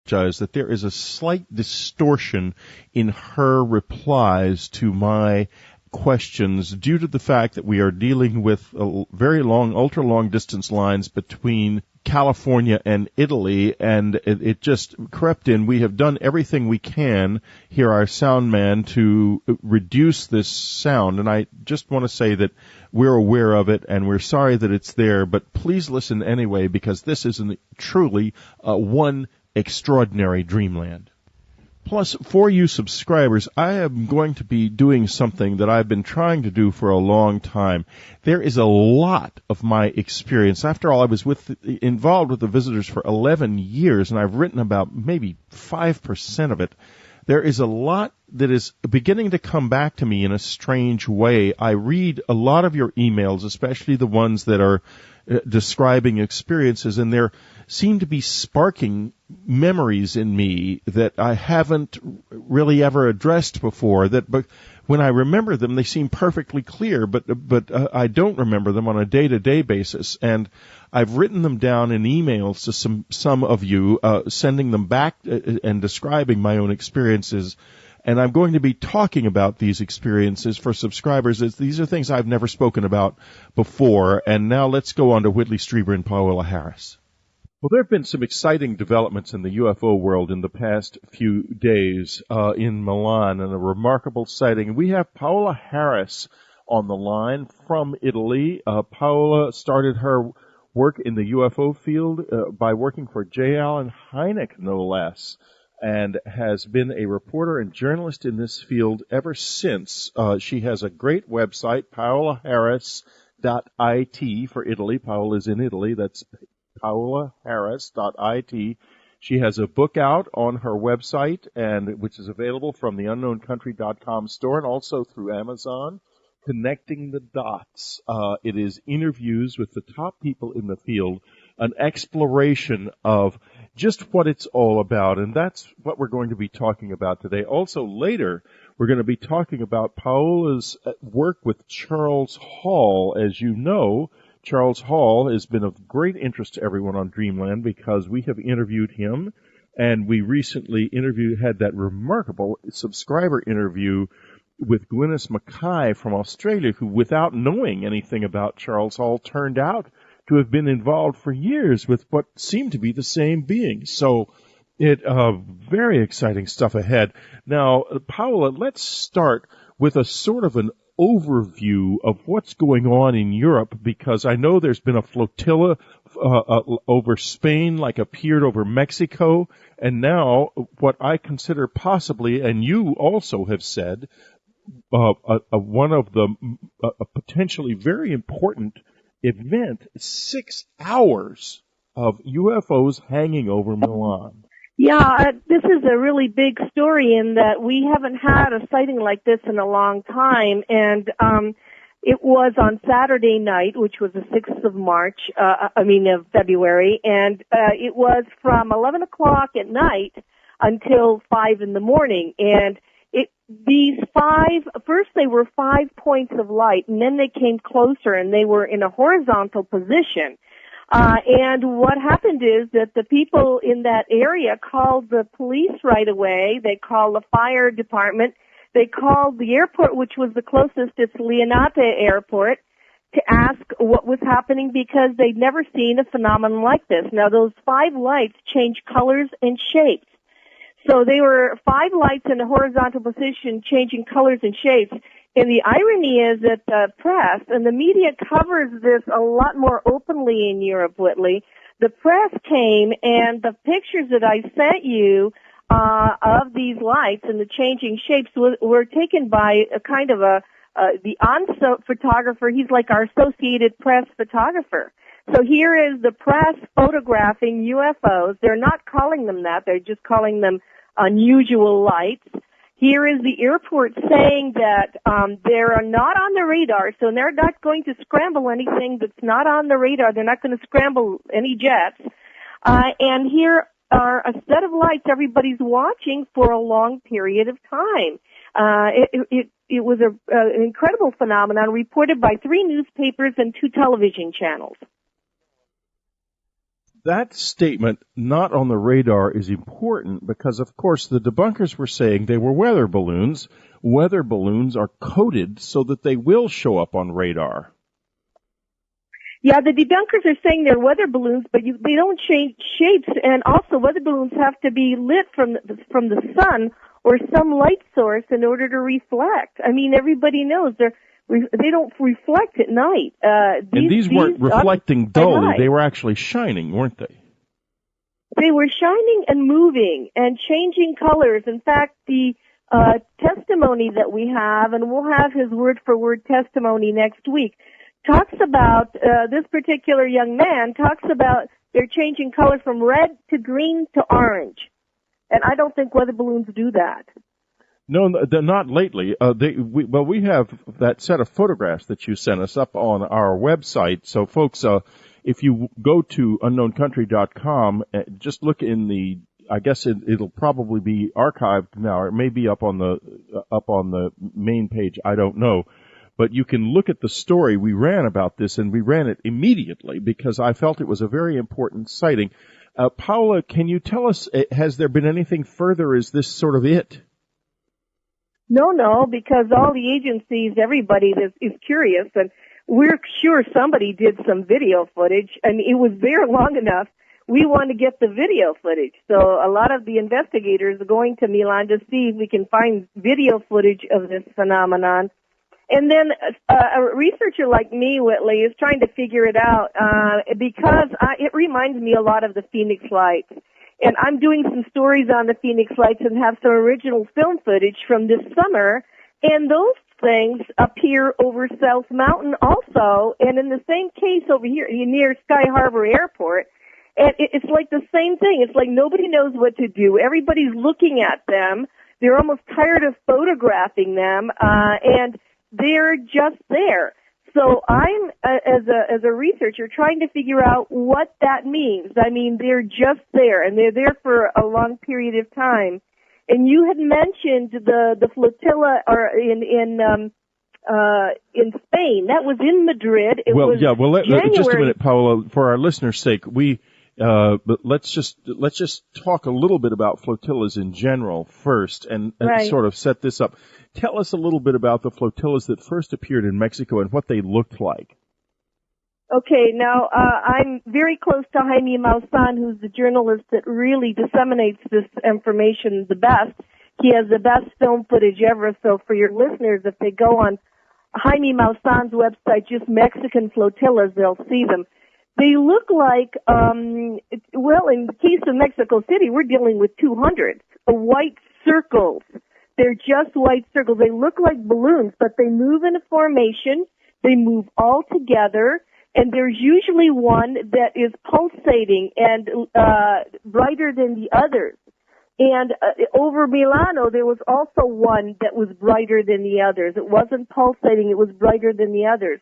apologize that there is a slight distortion in her replies to my questions due to the fact that we are dealing with very long, ultra-long distance lines between California and Italy, and it just crept in. We have done everything we can here, our sound man, to reduce this sound, and I just want to say that we're aware of it, and we're sorry that it's there, but please listen anyway, because this is truly one extraordinary dreamland. Plus, for you subscribers, I am going to be doing something that I've been trying to do for a long time. There is a lot of my experience. After all, I was involved with the visitors for 11 years, and I've written about maybe 5% of it. There is a lot that is beginning to come back to me in a strange way. I read a lot of your emails, especially the ones that are describing experiences, and there seem to be sparking memories in me that I haven't really ever addressed before. But when I remember them, they seem perfectly clear, but I don't remember them on a day-to-day basis. And I've written them down in emails to some of you, sending them back and describing my own experiences. And I'm going to be talking about these experiences for subscribers. These are things I've never spoken about before. And now let's go on to Whitley Strieber and Paola Harris. Well, there have been some exciting developments in the UFO world in the past few days in Milan, and a remarkable sighting. We have Paola Harris on the line from Italy. Paola started her work in the UFO field by working for J. Allen Hynek, no less, and has been a reporter and journalist in this field ever since. She has a great website, paolaharris.it for Italy. Paola is in Italy. That's paolaharris.it. She has a book out on her website, and which is available from the unknowncountry.com store and also through Amazon, Connecting the Dots. It is interviews with the top people in the field, an exploration of just what it's all about, and that's what we're going to be talking about today. Also, later, we're going to be talking about Paola's work with Charles Hall. As you know, Charles Hall has been of great interest to everyone on Dreamland because we have interviewed him, and we recently had that remarkable subscriber interview with Glynis Mackay from Australia, who, without knowing anything about Charles Hall, turned out to have been involved for years with what seemed to be the same being. So very exciting stuff ahead. Now, Paola, let's start with a sort of an overview of what's going on in Europe, because I know there's been a flotilla over Spain, like appeared over Mexico, and now what I consider possibly, and you also have said, one of the potentially very important event, 6 hours of UFOs hanging over Milan. Yeah, this is a really big story in that we haven't had a sighting like this in a long time, and it was on Saturday night, which was the 6th of February, and it was from 11 o'clock at night until 5 in the morning, and first they were 5 points of light, and then they came closer, and they were in a horizontal position. And what happened is that the people in that area called the police right away. They called the fire department. They called the airport, which was the closest. It's Linate Airport, to ask what was happening because they'd never seen a phenomenon like this. Now, those 5 lights change colors and shapes. So they were 5 lights in a horizontal position changing colors and shapes. And the irony is that the press and the media covers this a lot more openly in Europe, Whitley. The press came, and the pictures that I sent you of these lights and the changing shapes were taken by a kind of the on-site photographer. He's like our Associated Press photographer. So here is the press photographing UFOs. They're not calling them that. They're just calling them unusual lights. Here is the airport saying that they're not on the radar, so they're not going to scramble anything that's not on the radar. They're not going to scramble any jets. And here are a set of lights everybody's watching for a long period of time. It was an incredible phenomenon reported by 3 newspapers and 2 television channels. that statement, not on the radar, is important because, of course, the debunkers were saying they were weather balloons. Weather balloons are coded so that they will show up on radar. Yeah, the debunkers are saying they're weather balloons, but they don't change shapes, and also weather balloons have to be lit from the sun or some light source in order to reflect. I mean, everybody knows they don't reflect at night. These weren't reflecting dully; they were actually shining, weren't they? They were shining and moving and changing colors. In fact, the testimony that we have, and we'll have his word-for-word testimony next week, talks about this particular young man talks about they're changing color from red to green to orange, and I don't think weather balloons do that. No, they're not lately. We have that set of photographs that you sent us up on our website. So, folks, if you go to unknowncountry.com, just look in the. I guess it'll probably be archived now. It may be up on the main page. I don't know. But you can look at the story we ran about this, and we ran it immediately because I felt it was a very important sighting. Paola, can you tell us, has there been anything further? Is this sort of it? No, because all the agencies, everybody is curious, and we're sure somebody did some video footage, and it was there long enough. We want to get the video footage. So a lot of the investigators are going to Milan to see if we can find video footage of this phenomenon. And then a researcher like me, Whitley, is trying to figure it out because it reminds me a lot of the Phoenix Lights. And I'm doing some stories on the Phoenix Lights and have some original film footage from this summer. And those things appear over South Mountain also. And in the same case over here near Sky Harbor Airport, and it's like the same thing. It's like nobody knows what to do. Everybody's looking at them. They're almost tired of photographing them. And they're just there. So I'm, as a researcher, trying to figure out what that means. I mean, they're just there, and they're there for a long period of time. And you had mentioned the flotilla in Spain. That was in Madrid. Just a minute, Paola. For our listeners' sake, but let's just talk a little bit about flotillas in general first, and sort of set this up. Tell us a little bit about the flotillas that first appeared in Mexico and what they looked like. Okay, now I'm very close to Jaime Maussan, who's the journalist that really disseminates this information the best. He has the best film footage ever, so for your listeners, if they go on Jaime Maussan's website, just Mexican flotillas, they'll see them. They look like, in the case of Mexico City, we're dealing with 200 white circles. They're just white circles. They look like balloons, but they move in a formation. They move all together, and there's usually one that is pulsating and brighter than the others. And over Milano, there was also one that was brighter than the others. It wasn't pulsating. It was brighter than the others.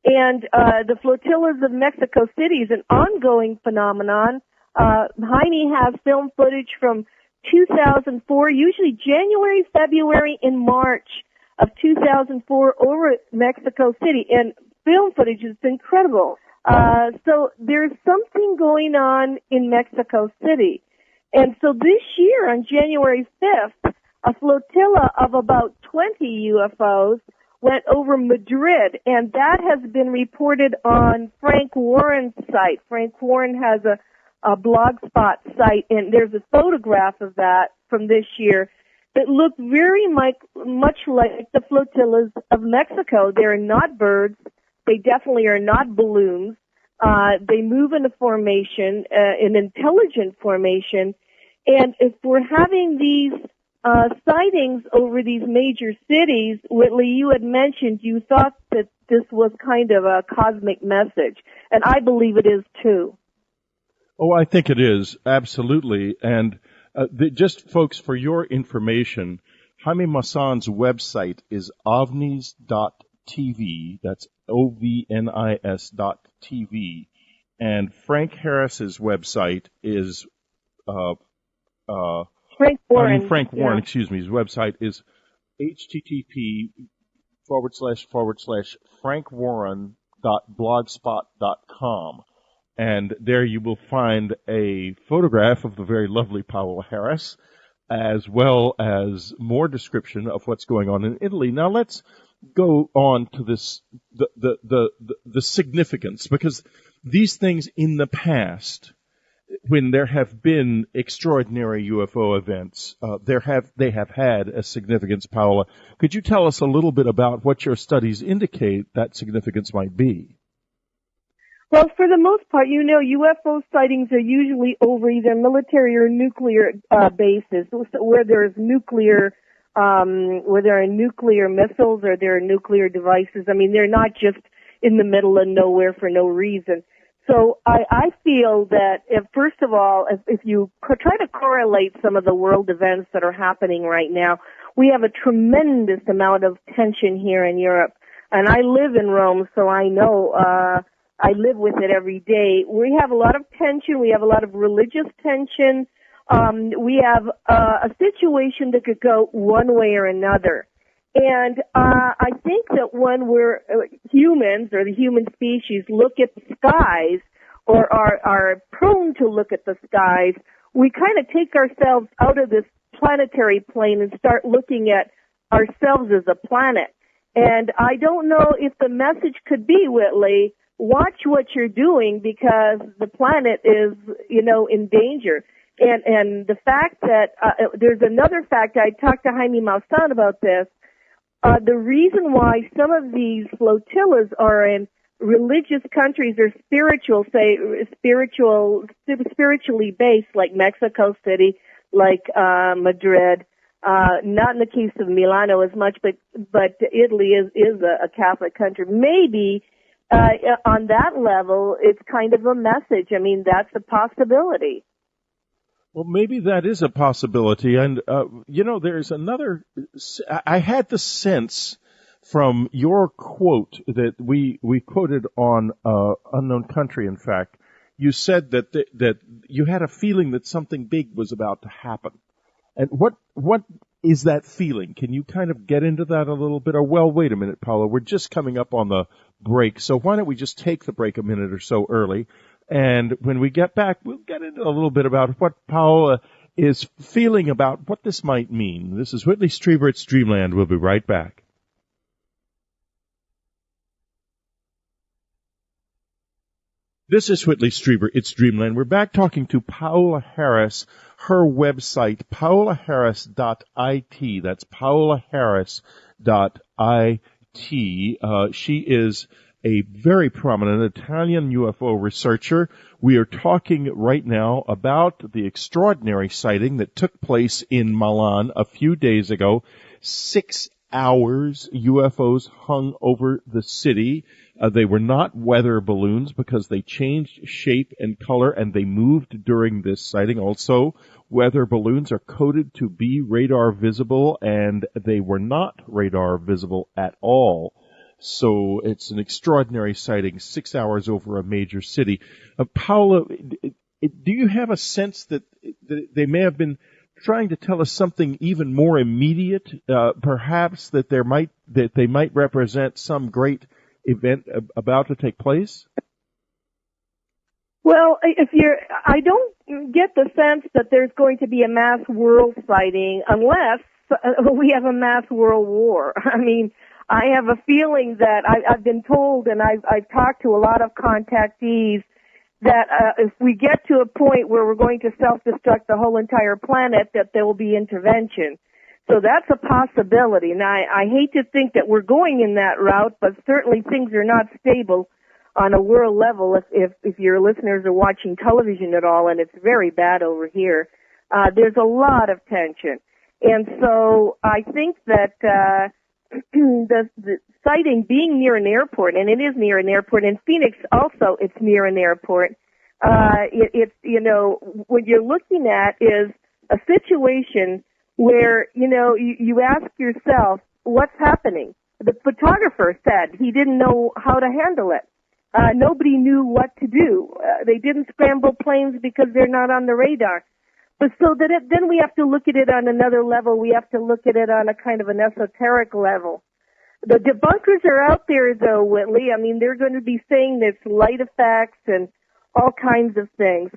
And the flotillas of Mexico City is an ongoing phenomenon. Jaime has film footage from 2004, usually January, February, and March of 2004 over at Mexico City. And film footage is incredible. So there's something going on in Mexico City. And so this year, on January 5th, a flotilla of about 20 UFOs went over Madrid, and that has been reported on Frank Warren's site. Frank Warren has a blogspot site, and there's a photograph of that from this year that look very much like the flotillas of Mexico. They're not birds. They definitely are not balloons. They move in a formation, an intelligent formation. And if we're having these sightings over these major cities, Whitley, you had mentioned you thought that this was kind of a cosmic message, and I believe it is too. Oh, I think it is, absolutely. And just, folks, for your information, Jaime Maussan's website is ovnis.tv. That's OVNIS.tv. And Frank Harris's website is Frank Warren. Excuse me. His website is http:// frankwarren.blogspot.com. And there you will find a photograph of the very lovely Paola Harris, as well as more description of what's going on in Italy. Now let's go on to this, the significance, because these things in the past, when there have been extraordinary UFO events, they have had a significance. Paola, could you tell us a little bit about what your studies indicate that significance might be? Well, for the most part, UFO sightings are usually over either military or nuclear bases, where there's where there are nuclear missiles or there are nuclear devices. I mean, they're not just in the middle of nowhere for no reason. So I feel that, first of all, if you try to correlate some of the world events that are happening right now, we have a tremendous amount of tension here in Europe. And I live in Rome, so I know, I live with it every day. We have a lot of tension. We have a lot of religious tension. We have a situation that could go one way or another. And I think that when we're humans, or the human species, look at the skies, or are prone to look at the skies, we kind of take ourselves out of this planetary plane and start looking at ourselves as a planet. And I don't know if the message could be, Whitley, watch what you're doing because the planet is, in danger. And the fact that, there's another fact, I talked to Jaime Maussan about this, the reason why some of these flotillas are in religious countries or spiritually based, like Mexico City, like Madrid, not in the case of Milano as much, but Italy is a Catholic country. Maybe on that level, it's kind of a message. I mean, that's a possibility. Well, maybe that is a possibility. And, there's another, I had the sense from your quote that we quoted on Unknown Country, in fact, you said that you had a feeling that something big was about to happen. And what is that feeling? Can you kind of get into that a little bit? Or, well, wait a minute, Paola, we're just coming up on the break, so why don't we just take the break a minute or so early? And when we get back, we'll get into a little bit about what Paola is feeling about what this might mean. This is Whitley Strieber, it's Dreamland. We'll be right back. This is Whitley Strieber, it's Dreamland. We're back talking to Paola Harris, her website, paolaharris.it. That's paolaharris.it. She is a very prominent Italian UFO researcher. We are talking right now about the extraordinary sighting that took place in Milan a few days ago. 6 hours UFOs hung over the city. They were not weather balloons because they changed shape and color and they moved during this sighting. Also, weather balloons are coded to be radar visible and they were not radar visible at all. So it's an extraordinary sighting, 6 hours over a major city. Paola, do you have a sense that they may have been trying to tell us something even more immediate, perhaps that they might represent some great event about to take place? Well, I don't get the sense that there's going to be a mass world sighting unless we have a mass world war. I mean, I have a feeling that I've been told, and I've talked to a lot of contactees, that if we get to a point where we're going to self-destruct the whole entire planet, that there will be intervention. So that's a possibility. And I hate to think that we're going in that route, but certainly things are not stable on a world level if your listeners are watching television at all, and it's very bad over here. There's a lot of tension. And so I think that the sighting being near an airport, and it is near an airport, and Phoenix also, it's near an airport, it's, what you're looking at is a situation where, you ask yourself, what's happening? The photographer said he didn't know how to handle it. Nobody knew what to do. They didn't scramble planes because they're not on the radar. But so then we have to look at it on another level. We have to look at it on a kind of an esoteric level. The debunkers are out there, though, Whitley. I mean, they're going to be saying there's light effects and all kinds of things.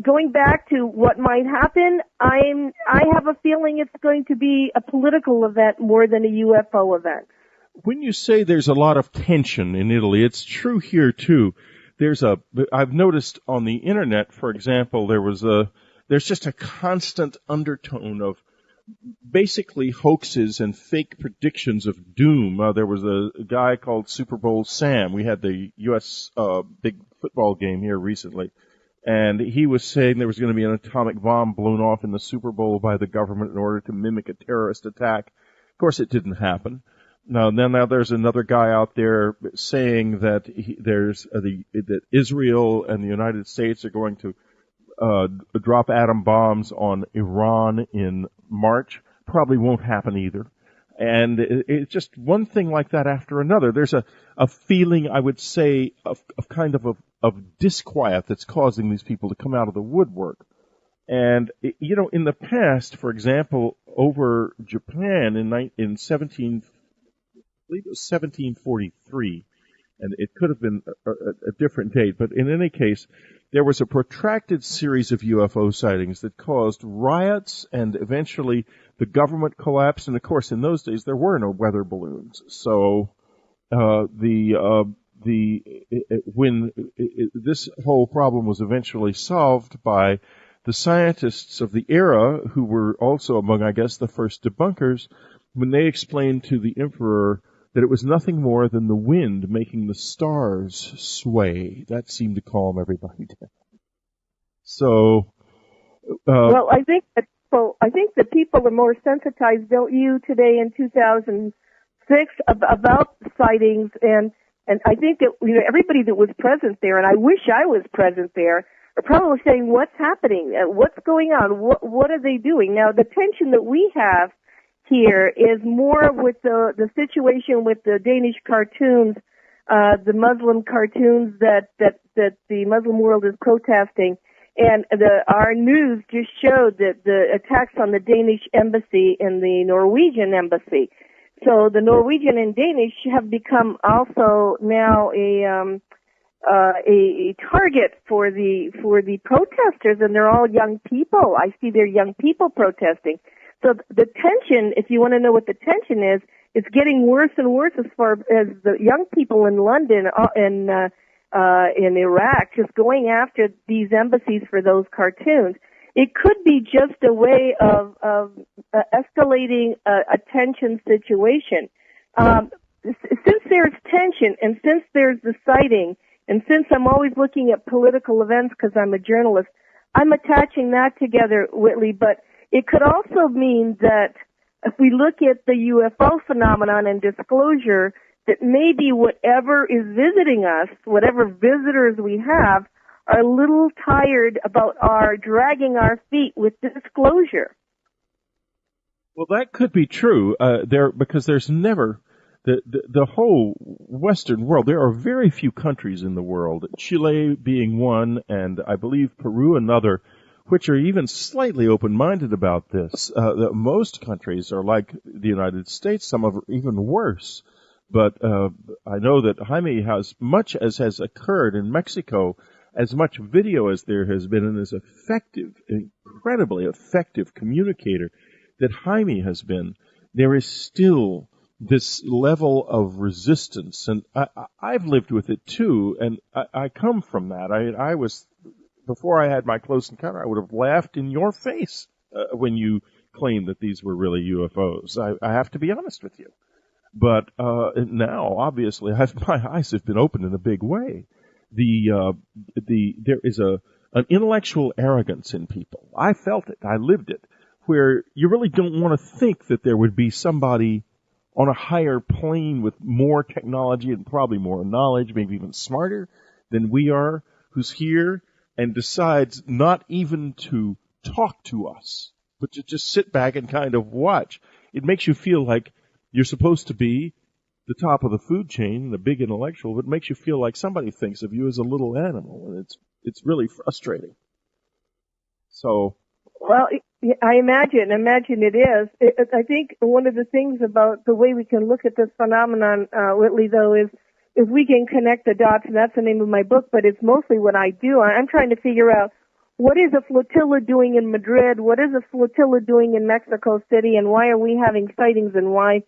Going back to what might happen, I have a feeling it's going to be a political event more than a UFO event. When you say there's a lot of tension in Italy, it's true here too. I've noticed on the internet, for example, there's just a constant undertone of basically hoaxes and fake predictions of doom. There was a guy called Super Bowl Sam. We had the U.S. Big football game here recently, and he was saying there was going to be an atomic bomb blown off in the Super Bowl by the government in order to mimic a terrorist attack. Of course, it didn't happen. Now there's another guy out there saying that that Israel and the United States are going to drop atom bombs on Iran in March. Probably won't happen either. And it's just one thing like that after another. There's a feeling, I would say, of kind of disquiet that's causing these people to come out of the woodwork. And, in the past, for example, over Japan in 1743, and it could have been a different date, but in any case, there was a protracted series of UFO sightings that caused riots, and eventually the government collapsed. And of course, in those days, there were no weather balloons. So when this whole problem was eventually solved by the scientists of the era, who were also among, I guess, the first debunkers, when they explained to the emperor that it was nothing more than the wind making the stars sway. That seemed to calm everybody down. So, well, I think that people are more sensitized, don't you, today in 2006 about sightings, and I think that everybody that was present there, and I wish I was present there, are probably saying, "What's happening? What's going on? What are they doing?" Now, the tension that we have here is more with the situation with the Danish cartoons, the Muslim cartoons that the Muslim world is protesting, and our news just showed that the attacks on the Danish embassy and the Norwegian embassy. So the Norwegian and Danish have become also now a target for the protesters, and they're all young people. I see they're young people protesting. So the tension, if you want to know what the tension is, it's getting worse and worse as far as the young people in London and in Iraq just going after these embassies for those cartoons. It could be just a way of escalating a tension situation. Since there's tension, and since there's the sighting, and since I'm always looking at political events because I'm a journalist, I'm attaching that together, Whitley, but it could also mean that if we look at the UFO phenomenon and disclosure, that maybe whatever is visiting us, whatever visitors we have, are a little tired about our dragging our feet with disclosure. Well, that could be true. Because there's never the whole Western world. There are very few countries in the world, Chile being one, and I believe Peru another, which are even slightly open-minded about this. Most countries are like the United States. Some are even worse. But I know that Jaime, as much as has occurred in Mexico, as much video as there has been, and as effective, incredibly effective communicator that Jaime has been, there is still this level of resistance. And I've lived with it too, and I come from that. I was... Before I had my close encounter, I would have laughed in your face when you claimed that these were really UFOs. I have to be honest with you. But now, obviously, my eyes have been opened in a big way. There is an intellectual arrogance in people. I felt it. I lived it. Where you really don't want to think that there would be somebody on a higher plane with more technology and probably more knowledge, maybe even smarter than we are, who's here and decides not even to talk to us, but to just sit back and kind of watch. It makes you feel like you're supposed to be the top of the food chain and a big intellectual, but it makes you feel like somebody thinks of you as a little animal, and it's really frustrating. So, well, I imagine it is. I think one of the things about the way we can look at this phenomenon, Whitley, though, is if we can connect the dots, and that's the name of my book, but it's mostly what I do. I'm trying to figure out what is a flotilla doing in Madrid, what is a flotilla doing in Mexico City, and why are we having sightings, and why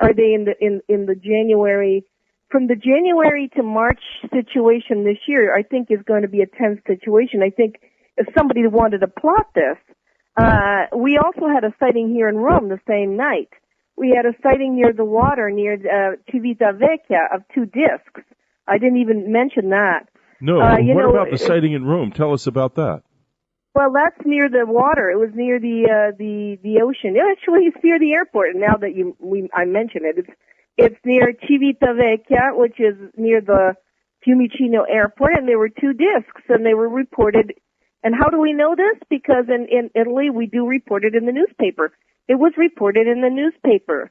are they in the January, from the January to March situation this year, I think is going to be a tense situation. I think if somebody wanted to plot this, we also had a sighting here in Rome the same night. We had a sighting near the water, near Civitavecchia, of 2 discs. I didn't even mention that. No, what about the sighting in Rome? Tell us about that. Well, that's near the water. It was near the ocean. Actually, it's near the airport. Now that I mention it, it's near Civitavecchia, which is near the Fiumicino airport, and there were 2 discs, and they were reported. And how do we know this? Because in Italy, we do report it in the newspaper. It was reported in the newspaper.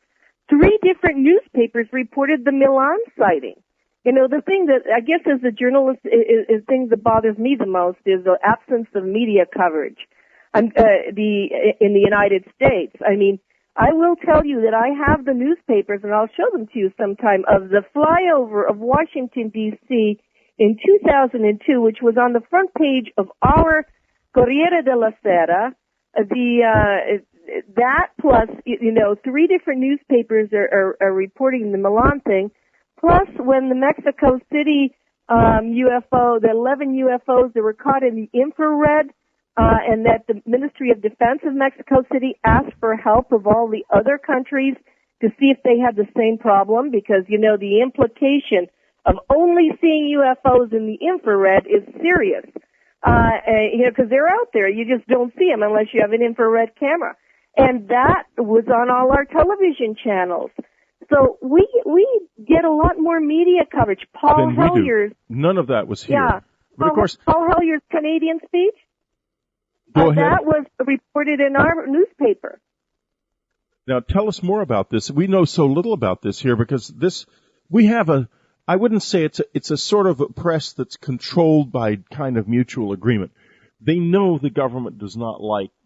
3 different newspapers reported the Milan sighting. You know, the thing that I guess as a journalist is thing that bothers me the most is the absence of media coverage. In the United States. I mean, I will tell you that I have the newspapers, and I'll show them to you sometime, of the flyover of Washington, D.C. in 2002, which was on the front page of our Corriere della Sera. That plus, 3 different newspapers are reporting the Milan thing. Plus, when the Mexico City UFO, the 11 UFOs that were caught in the infrared, and that the Ministry of Defense of Mexico City asked for help of all the other countries to see if they had the same problem, because, the implication of only seeing UFOs in the infrared is serious. Because they're out there. You just don't see them unless you have an infrared camera. And that was on all our television channels. So we get a lot more media coverage. Paul Hellier's. None of that was here. Yeah. But of course, Paul Hellier's Canadian speech. Go ahead. That was reported in our newspaper. Now tell us more about this. We know so little about this here because we have I wouldn't say it's a sort of a press that's controlled by kind of mutual agreement. They know the government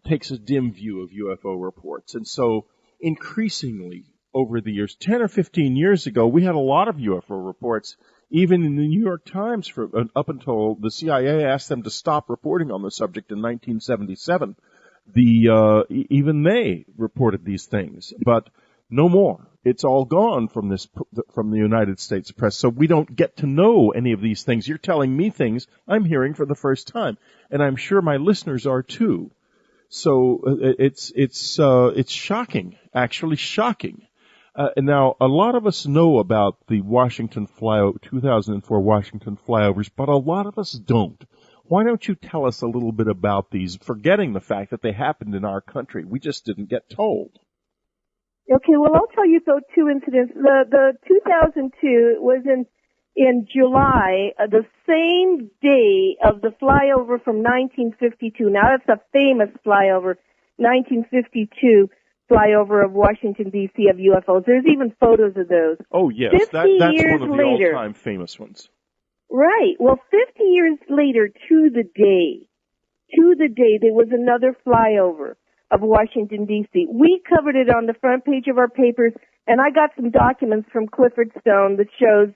takes a dim view of UFO reports. And so increasingly over the years, 10 or 15 years ago, we had a lot of UFO reports, even in the New York Times, up until the CIA asked them to stop reporting on the subject in 1977. Even they reported these things, but no more. It's all gone from the United States press, so we don't get to know any of these things. You're telling me things I'm hearing for the first time, and I'm sure my listeners are too. So it's shocking, actually shocking. And now, a lot of us know about the 2004 Washington flyovers, but a lot of us don't. Why don't you tell us a little bit about these, forgetting the fact that they happened in our country? We just didn't get told. Okay, well, I'll tell you 2 incidents. The 2002 was in July, the same day of the flyover from 1952. Now, that's a famous flyover, 1952. Flyover of Washington, D.C. of UFOs. There's even photos of those. Oh, yes. 50 That's years one of the later, all-time famous ones. Right. Well, 50 years later, to the day, there was another flyover of Washington, D.C. We covered it on the front page of our papers, and I got some documents from Clifford Stone that shows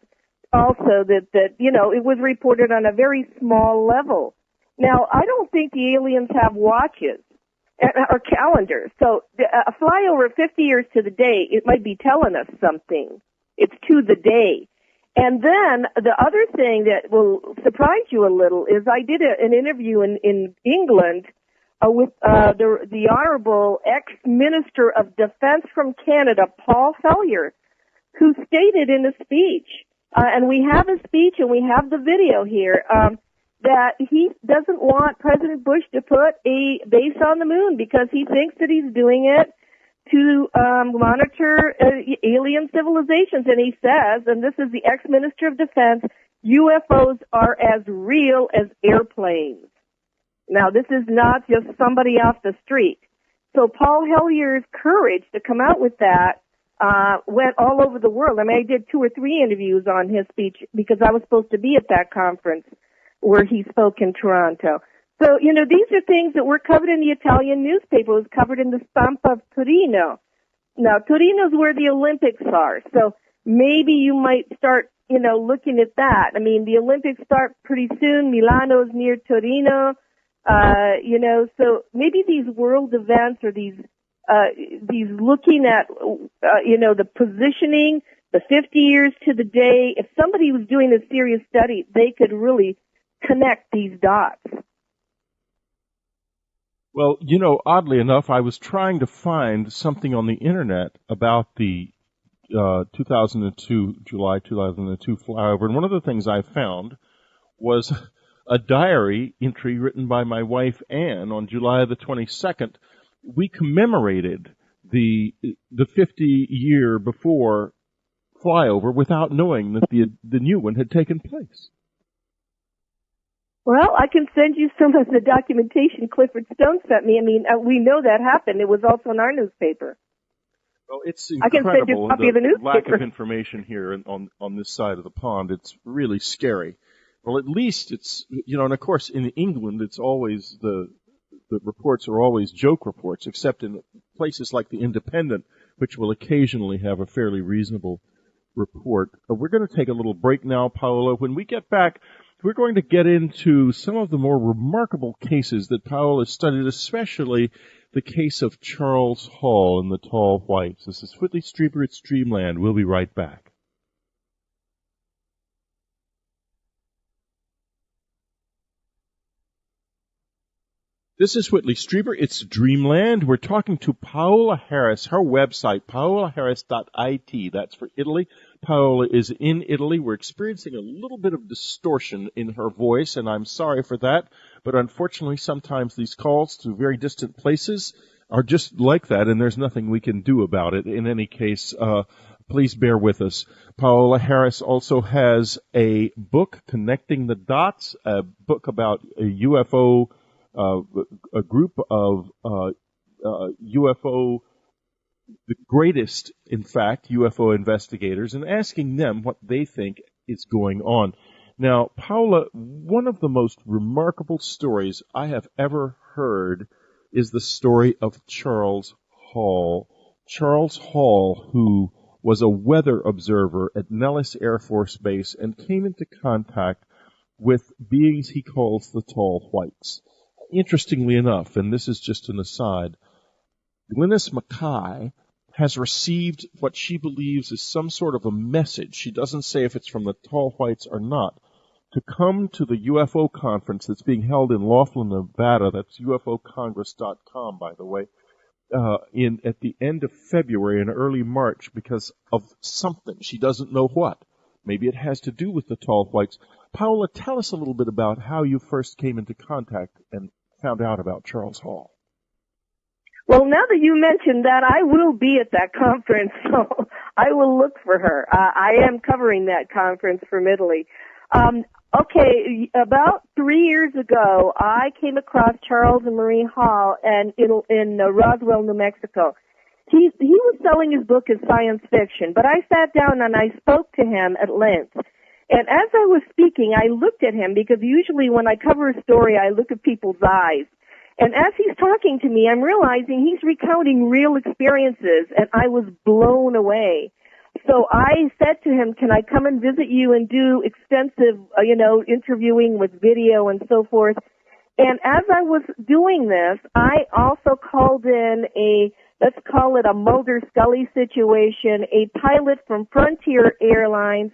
also that it was reported on a very small level. Now, I don't think the aliens have watches or calendars. So a flyover 50 years to the day, it might be telling us something. It's to the day. And then the other thing that will surprise you a little is I did an interview in England with the Honorable ex-Minister of Defense from Canada, Paul Hellyer, who stated in a speech, and we have a speech and we have the video here, that he doesn't want President Bush to put a base on the moon because he thinks that he's doing it to monitor alien civilizations. And he says, and this is the ex-Minister of Defense, UFOs are as real as airplanes. Now, this is not just somebody off the street. So Paul Hellyer's courage to come out with that went all over the world. I mean, I did 2 or 3 interviews on his speech because I was supposed to be at that conference where he spoke in Toronto. So, these are things that were covered in the Italian newspaper. It was covered in the Stampa of Torino. Now, Torino's where the Olympics are. So maybe you might start, looking at that. I mean, the Olympics start pretty soon. Milano's near Torino. So maybe these world events or these looking at, the positioning, the 50 years to the day, if somebody was doing a serious study, they could really connect these dots. Well, oddly enough, I was trying to find something on the internet about the July 2002 flyover, and one of the things I found was a diary entry written by my wife Anne on July the 22nd. We commemorated the 50-year before flyover without knowing that the new one had taken place. Well, I can send you some of the documentation Clifford Stone sent me. I mean, we know that happened. It was also in our newspaper. Well, it's incredible. I can send you a copy of the newspaper. Lack of information here on this side of the pond. It's really scary. Well, at least it's, and of course in England it's always the reports are always joke reports, except in places like the Independent, which will occasionally have a fairly reasonable report. We're going to take a little break now, Paola. When we get back, we're going to get into some of the more remarkable cases that Paola studied, especially the case of Charles Hall and the Tall Whites. This is Whitley Strieber at Dreamland. We'll be right back. This is Whitley Strieber. It's Dreamland. We're talking to Paola Harris. Her website, paolaharris.it. That's for Italy. Paola is in Italy. We're experiencing a little bit of distortion in her voice, and I'm sorry for that. But unfortunately, sometimes these calls to very distant places are just like that, and there's nothing we can do about it. In any case, please bear with us. Paola Harris also has a book, Connecting the Dots, a book about a UFO, a group of UFO, the greatest, in fact, UFO investigators, and asking them what they think is going on. Now, Paola, one of the most remarkable stories I have ever heard is the story of Charles Hall. Charles Hall, who was a weather observer at Nellis Air Force Base and came into contact with beings he calls the Tall Whites. Interestingly enough, and this is just an aside, Glynis Mackay has received what she believes is some sort of a message. She doesn't say if it's from the Tall Whites or not, to come to the UFO conference that's being held in Laughlin, Nevada. That's ufocongress.com, by the way, at the end of February and early March because of something. She doesn't know what. Maybe it has to do with the Tall Whites. Paola, tell us a little bit about how you first came into contact and found out about Charles Hall. Well, now that you mentioned that, I will be at that conference, so I will look for her. I am covering that conference from Italy. Okay, about 3 years ago, I came across Charles and Marie Hall in Roswell, New Mexico. He was selling his book as science fiction, but I sat down and I spoke to him at length. And as I was speaking, I looked at him because usually when I cover a story, I look at people's eyes. And as he's talking to me, I'm realizing he's recounting real experiences, and I was blown away. So I said to him, can I come and visit you and do extensive, interviewing with video and so forth? And as I was doing this, I also called in let's call it a Mulder-Scully situation, a pilot from Frontier Airlines,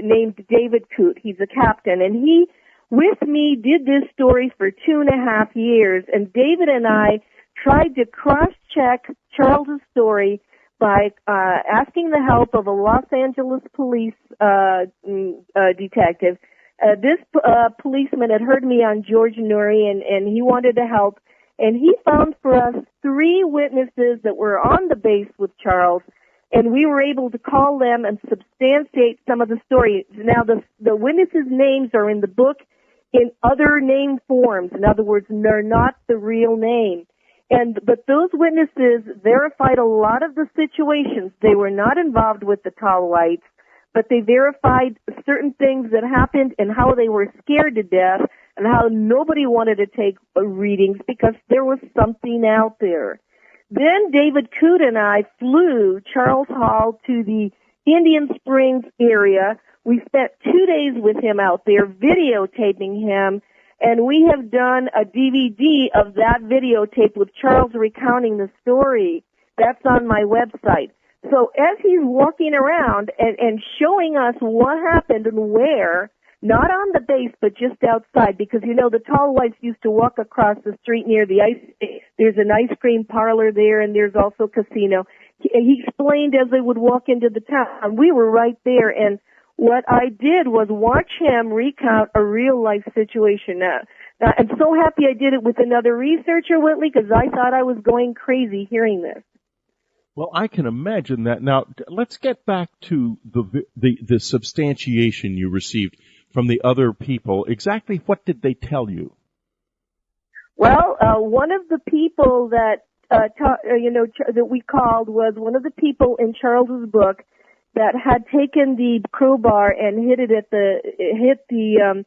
named David Coote. He's a captain, and he, with me, did this story for 2.5 years, and David and I tried to cross-check Charles's story by asking the help of a Los Angeles police detective. This policeman had heard me on George Noory, and he wanted to help, and he found for us 3 witnesses that were on the base with Charles, and we were able to call them and substantiate some of the story. Now, the witnesses' names are in the book in other name forms. In other words, they're not the real name. But those witnesses verified a lot of the situations. They were not involved with the Tall Whites, but they verified certain things that happened and how they were scared to death and how nobody wanted to take readings because there was something out there. Then David Coote and I flew Charles Hall to the Indian Springs area. We spent 2 days with him out there videotaping him, and we have done a DVD of that videotape with Charles recounting the story. That's on my website. So as he's walking around and showing us what happened and where, not on the base, but just outside, because, you know, the tall whites used to walk across the street near the there's an ice cream parlor there, and there's also a casino. He explained as they would walk into the town. We were right there, and what I did was watch him recount a real-life situation. Now, I'm so happy I did it with another researcher, Whitley, because I thought I was going crazy hearing this. Well, I can imagine that. Now, let's get back to the substantiation you received from the other people. Exactly what did they tell you? Well, one of the people that that we called was one of the people in Charles's book that had taken the crowbar and hit the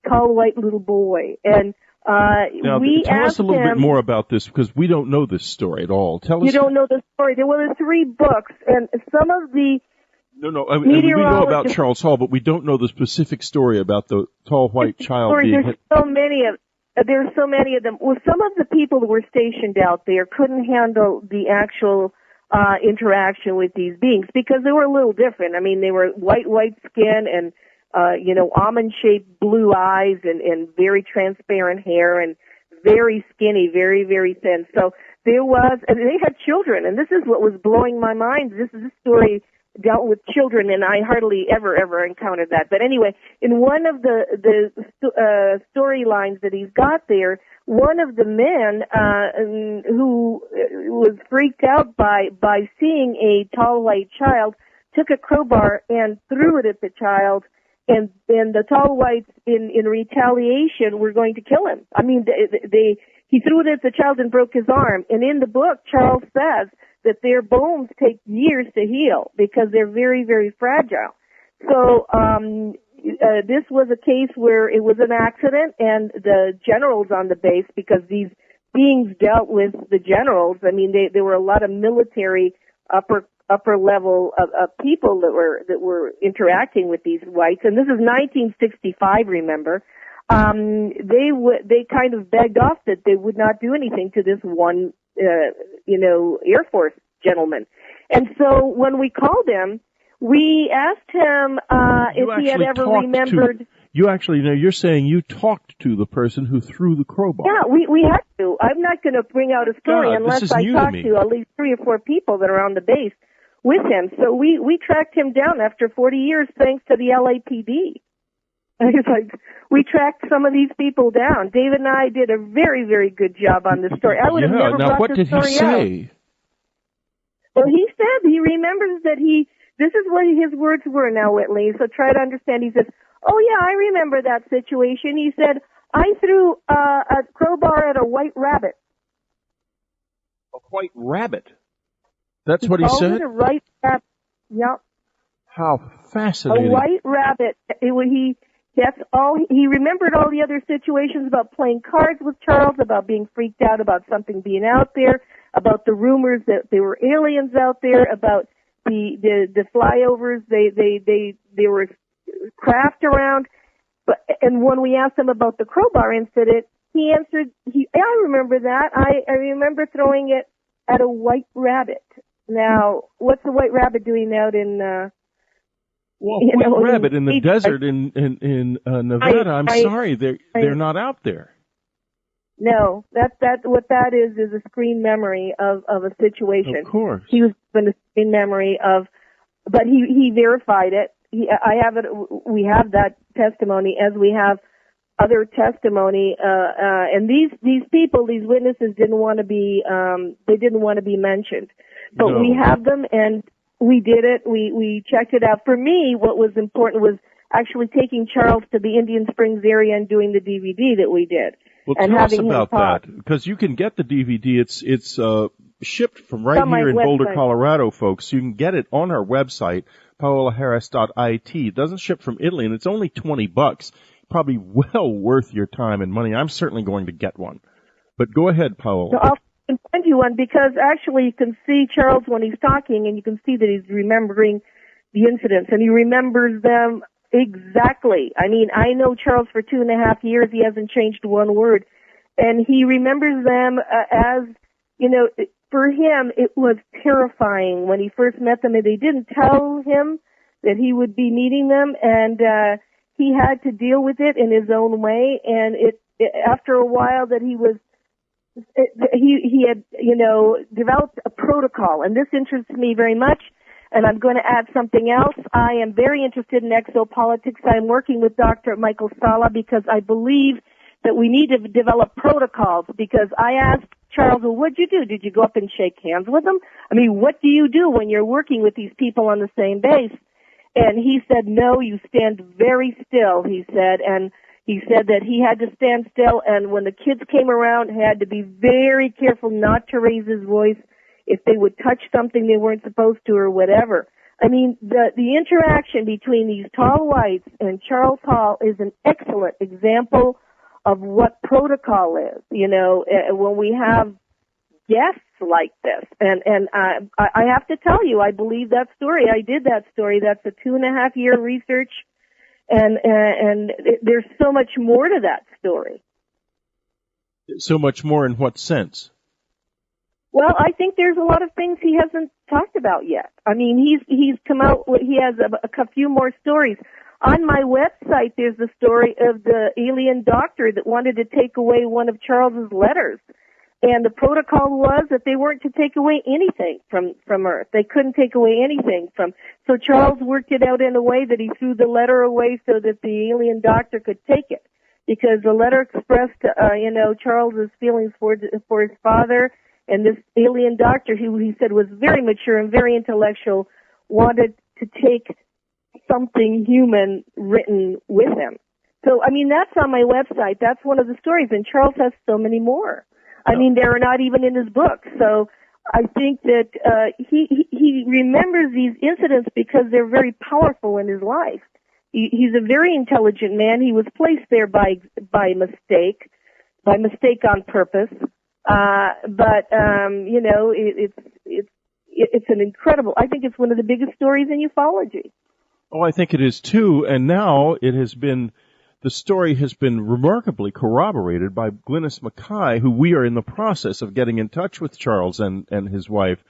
tall white little boy. And now, tell us a little bit more about this, because we don't know this story at all. Tell us. You don't know the story. There were 3 books, and some of the No, I mean, we know about Charles Hall, but we don't know the specific story about the tall white child being hit. There's so many of them. Well, some of the people who were stationed out there couldn't handle the actual interaction with these beings because they were a little different. I mean, they were white skin and almond-shaped blue eyes and very transparent hair and very skinny, very, very thin. So and they had children, and this is what was blowing my mind. This story dealt with children, and I hardly ever encountered that. But anyway, in one of the storylines that he's got there, one of the men who was freaked out by seeing a tall white child took a crowbar and threw it at the child, and the tall whites in retaliation were going to kill him. I mean, he threw it at the child and broke his arm. And in the book, Charles says that their bones take years to heal because they're very, very fragile. So this was a case where it was an accident, and the generals on the base, because these beings dealt with the generals, I mean, there were a lot of military upper level of people that were interacting with these whites, and this is 1965, remember. They kind of begged off that they would not do anything to this one Air Force gentleman. And so when we called him, we asked him if he had ever remembered. You're saying you talked to the person who threw the crowbar. Yeah, we had to. I'm not going to bring out a story unless I talk to at least 3 or 4 people that are on the base with him. So we tracked him down after 40 years thanks to the LAPD. It's like, we tracked some of these people down. David and I did a very, very good job on this story. I would have never brought this story out. Now, what did he say? Well, he said he remembers that this is what his words were now, Whitley, so try to understand. He says, oh, yeah, I remember that situation. He said, I threw a crowbar at a white rabbit. A white rabbit? That's what he said? He called it a white rabbit. Yep. How fascinating. A white rabbit. That's all. He remembered all the other situations about playing cards with Charles, about being freaked out about something being out there, about the rumors that there were aliens out there, about the flyovers. They were craft around. And when we asked him about the crowbar incident, he answered, I remember that. I remember throwing it at a white rabbit. Now, what's the white rabbit doing out in white rabbit in the desert in Nevada? I'm sorry, they're not out there. No, what that is a screen memory of a situation. Of course, he was given a screen memory of, but he verified it. I have it. We have that testimony, as we have other testimony. And these people, these witnesses, didn't want to be mentioned, but no. We have them, and we did it. We checked it out. For me, what was important was actually taking Charles to the Indian Springs area and doing the DVD that we did. Well, tell us about that, because you can get the DVD. It's shipped from right here in Boulder, Colorado, folks. You can get it on our website, paolaharris.it. It doesn't ship from Italy, and it's only $20. Probably well worth your time and money. I'm certainly going to get one. But go ahead, Paola. So I'll send you one, because actually you can see Charles when he's talking, and you can see that he's remembering the incidents, and he remembers them exactly. I mean, I know Charles for 2.5 years. He hasn't changed one word. And he remembers them as, you know, for him, it was terrifying when he first met them, and they didn't tell him that he would be meeting them, and he had to deal with it in his own way. And after a while that he had, you know, developed a protocol, and this interests me very much. And I'm going to add something else. I am very interested in exopolitics. I'm working with Dr. Michael Sala because I believe that we need to develop protocols, because I asked Charles, well, what'd you do? Did you go up and shake hands with them? I mean, what do you do when you're working with these people on the same base? And he said, no, you stand very still, he said. And he said that he had to stand still, and when the kids came around, he had to be very careful not to raise his voice if they would touch something they weren't supposed to or whatever. I mean, the interaction between these tall whites and Charles Hall is an excellent example of what protocol is, you know, when we have guests like this. And I have to tell you, I believe that story. I did that story. That's a 2.5-year research, and there's so much more to that story. So much more in what sense? Well, I think there's a lot of things he hasn't talked about yet. I mean, he's come out, he has a few more stories. On my website, there's the story of the alien doctor that wanted to take away one of Charles's letters. And the protocol was that they weren't to take away anything from Earth. They couldn't take away anything so Charles worked it out in a way that he threw the letter away so that the alien doctor could take it. Because the letter expressed, you know, Charles's feelings for his father. And this alien doctor, who he said was very mature and very intellectual, wanted to take something human written with him. So, I mean, that's on my website. That's one of the stories, and Charles has so many more. I mean, they're not even in his book. So I think that he remembers these incidents because they're very powerful in his life. He's a very intelligent man. He was placed there by mistake on purpose. But you know, it's an incredible, I think it's one of the biggest stories in ufology. Oh, I think it is too, and now the story has been remarkably corroborated by Glynis Mackay, who we are in the process of getting in touch with Charles and his wife.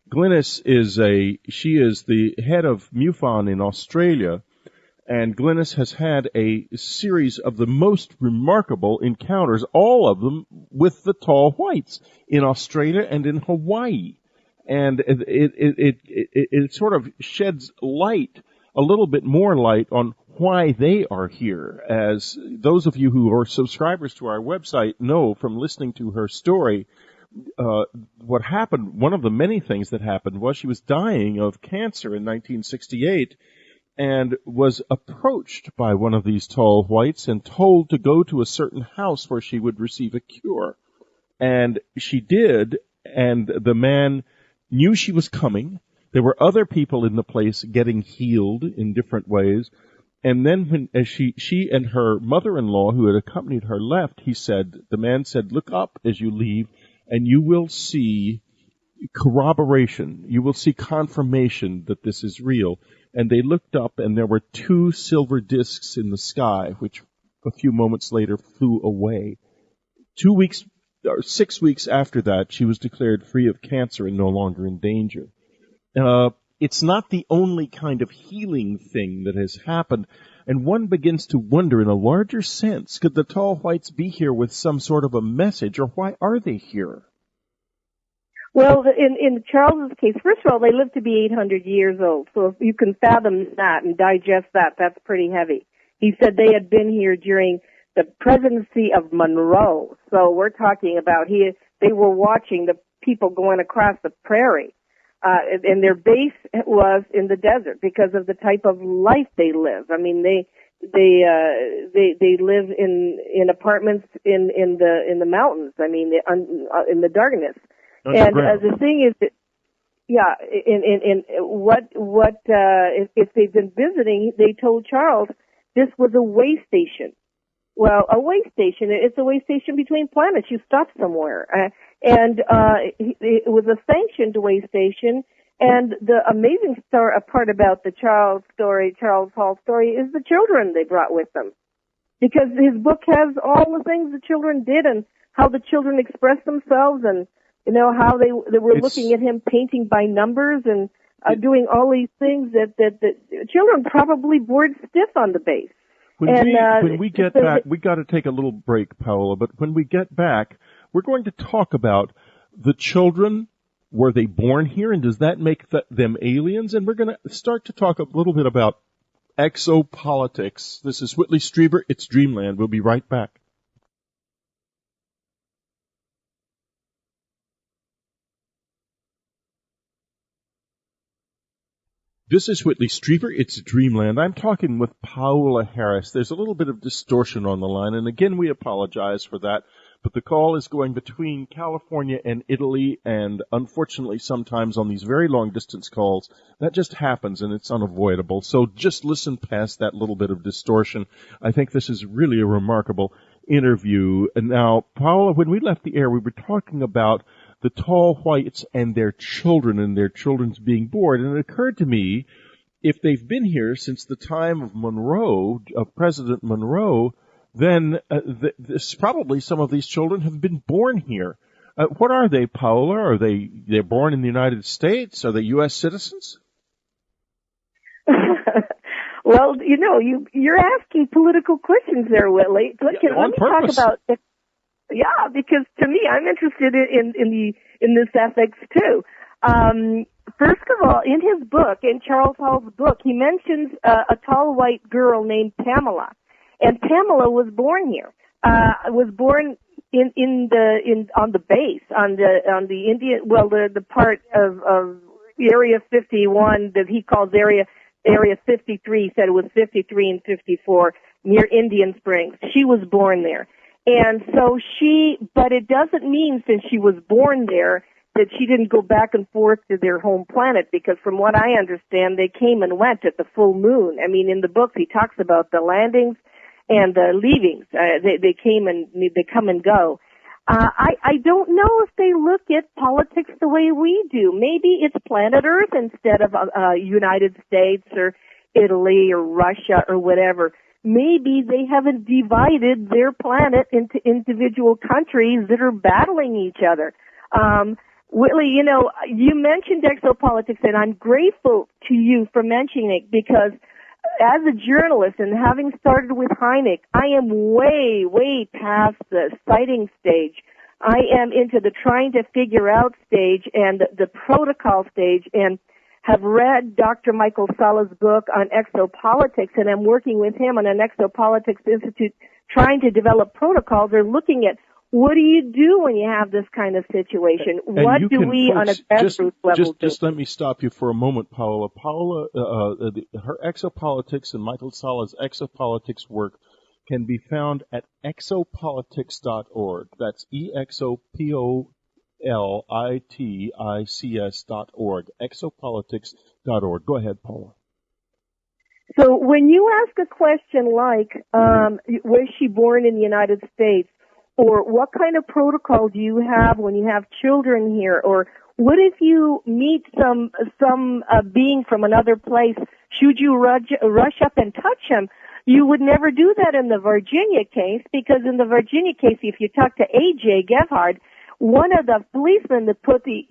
Glynis is the head of MUFON in Australia, and Glynis has had a series of the most remarkable encounters, all of them with the tall whites in Australia and in Hawaii. And it sort of sheds light, a little bit more light, on why they are here. As those of you who are subscribers to our website know from listening to her story, what happened, one of the many things that happened was she was dying of cancer in 1968, and was approached by one of these tall whites and told to go to a certain house where she would receive a cure. And she did, and the man knew she was coming. There were other people in the place getting healed in different ways. And then as she and her mother-in-law, who had accompanied her, left, the man said, look up as you leave, and you will see corroboration. You will see confirmation that this is real. And they looked up, and there were 2 silver discs in the sky, which a few moments later flew away. 6 weeks after that, she was declared free of cancer and no longer in danger. It's not the only kind of healing thing that has happened, and one begins to wonder in a larger sense, could the tall whites be here with some sort of a message, or why are they here? Well, in Charles's case, first of all, they lived to be 800 years old, so if you can fathom that and digest that, that's pretty heavy. He said they had been here during the presidency of Monroe, so we're talking about they were watching the people going across the prairie, and their base was in the desert because of the type of life they live. I mean, they live in apartments in the mountains. I mean, in the darkness. And the thing is that, yeah, if they've been visiting, they told Charles this was a way station. Well, a way station, it's a way station between planets. You stop somewhere. And it was a sanctioned way station, And the amazing part about the Charles Hall story, is the children they brought with them. Because his book has all the things the children did and how the children expressed themselves and, how they were looking at him painting by numbers and doing all these things that children probably bored stiff on the base. When we get back, we got to take a little break, Paola, but when we get back, we're going to talk about the children. Were they born here, and does that make them aliens? And we're going to start to talk a little bit about exopolitics. This is Whitley Strieber. It's Dreamland. We'll be right back. This is Whitley Strieber. It's Dreamland. I'm talking with Paola Harris. There's a little bit of distortion on the line, and again, we apologize for that. But the call is going between California and Italy, and unfortunately sometimes on these very long-distance calls, that just happens and it's unavoidable. So just listen past that little bit of distortion. I think this is really a remarkable interview. And now, Paola, when we left the air, we were talking about the tall whites and their children and their children's being bored. And it occurred to me, if they've been here since the time of Monroe, of President Monroe, then probably some of these children have been born here. What are they, Paola? Are they're born in the United States? Are they U.S. citizens? Well, you're asking political questions there, Whitley. Let me talk about it. Yeah, because to me, I'm interested in this ethics too. First of all, in his book, in Charles Hall's book, he mentions a tall white girl named Paola. And Paola was born here. Was born on the base, on the Indian, the part of Area 51 that he calls Area 53. He said it was 53 and 54 near Indian Springs. She was born there. And so but it doesn't mean since she was born there that she didn't go back and forth to their home planet, because from what I understand, they came and went at the full moon. I mean, in the book, he talks about the landings and the leavings. They come and go. I don't know if they look at politics the way we do. Maybe it's planet Earth instead of United States or Italy or Russia or whatever. Maybe they haven't divided their planet into individual countries that are battling each other. Whitley, you mentioned exopolitics, and I'm grateful to you for mentioning it, because as a journalist and having started with Hynek, I am way, way past the citing stage. I am into the trying to figure out stage and the protocol stage, and have read Dr. Michael Sala's book on exopolitics, and I'm working with him on an Exopolitics Institute trying to develop protocols. They're looking at what do you do when you have this kind of situation? And what do we on a grassroots level do? Just let me stop you for a moment, Paola. Paola, her Exopolitics and Michael Sala's Exopolitics work can be found at exopolitics.org. That's exopolitics.org. Exopolitics.org. Go ahead, Paola. So when you ask a question like, was she born in the United States? Or what kind of protocol do you have when you have children here? Or what if you meet some being from another place? Should you rush up and touch him? You would never do that in the Virginia case, because in the Virginia case, if you talk to A.J. Gevhard, one of the policemen that put the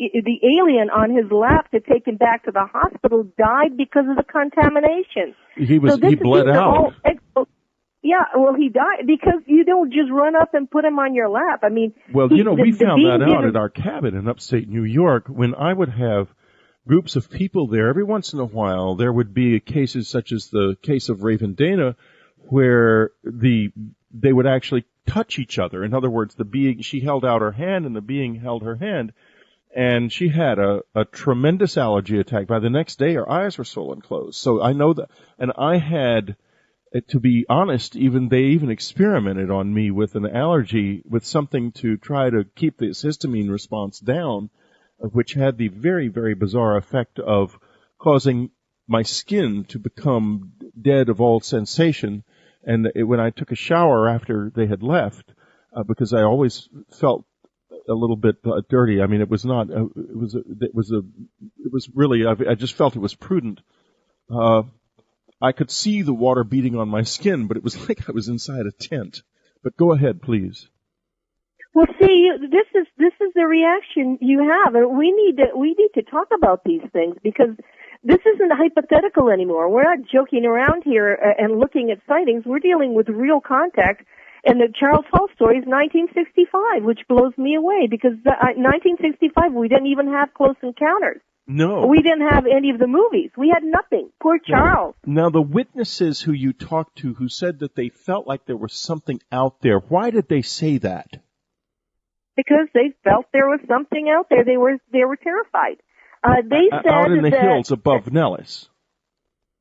alien on his lap to take him back to the hospital died because of the contamination. He bled out. Yeah, well, he died because you don't just run up and put him on your lap. I mean, well, we found that out at our cabin in upstate New York. When I would have groups of people there, every once in a while, there would be cases such as the case of Raven Dana, where they would actually touch each other. In other words, she held out her hand and the being held her hand, and she had a tremendous allergy attack. By the next day, her eyes were swollen closed. So I know that, and I had, to be honest, they even experimented on me with an allergy, with something to try to keep the histamine response down, which had the very, very bizarre effect of causing my skin to become dead of all sensation. And when I took a shower after they had left, because I always felt a little bit dirty. I mean, it was not. It was really. I just felt it was prudent. I could see the water beating on my skin, but it was like I was inside a tent. But go ahead, please. Well, see, this is the reaction you have, and we need to talk about these things because this isn't hypothetical anymore. We're not joking around here and looking at sightings. We're dealing with real contact. And the Charles Hall story is 1965, which blows me away because 1965 we didn't even have Close Encounters. No. We didn't have any of the movies. We had nothing. Poor Charles. Now, the witnesses who you talked to who said that they felt like there was something out there, why did they say that? Because they felt there was something out there. They were terrified. They said out in the that, hills above Nellis.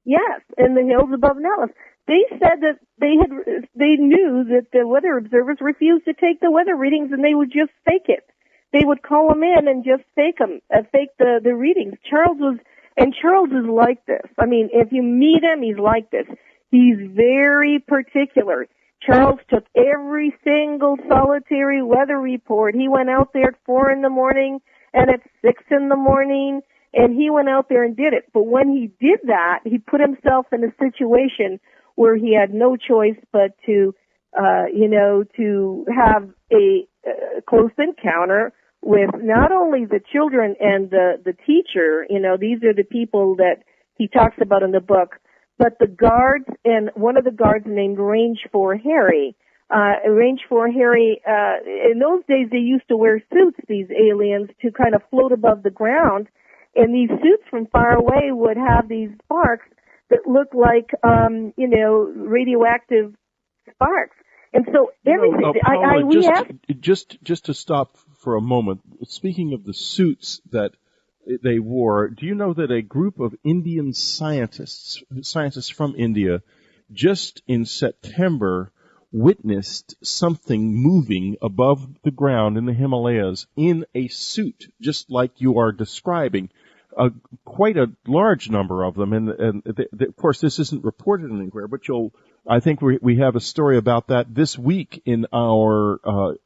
Yes, in the hills above Nellis. They said that they knew that the weather observers refused to take the weather readings and they would just fake it. They would call them in and just fake the readings. Charles is like this. I mean, if you meet him, he's like this. He's very particular. Charles took every single solitary weather report. He went out there at 4 a.m. and at 6 a.m, and he went out there and did it. But when he did that, he put himself in a situation where he had no choice but to have a close encounter with not only the children and the teacher, these are the people that he talks about in the book, but the guards, and one of the guards named Range 4 Harry. Range 4 Harry, in those days they used to wear suits, these aliens, to kind of float above the ground, and these suits from far away would have these sparks that looked like, radioactive sparks. And so everything, Paola, just to stop for a moment, speaking of the suits that they wore, do you know that a group of Indian scientists from India, just in September, witnessed something moving above the ground in the Himalayas in a suit, just like you are describing? Quite a large number of them, and of course this isn't reported anywhere, but I think we have a story about that this week in our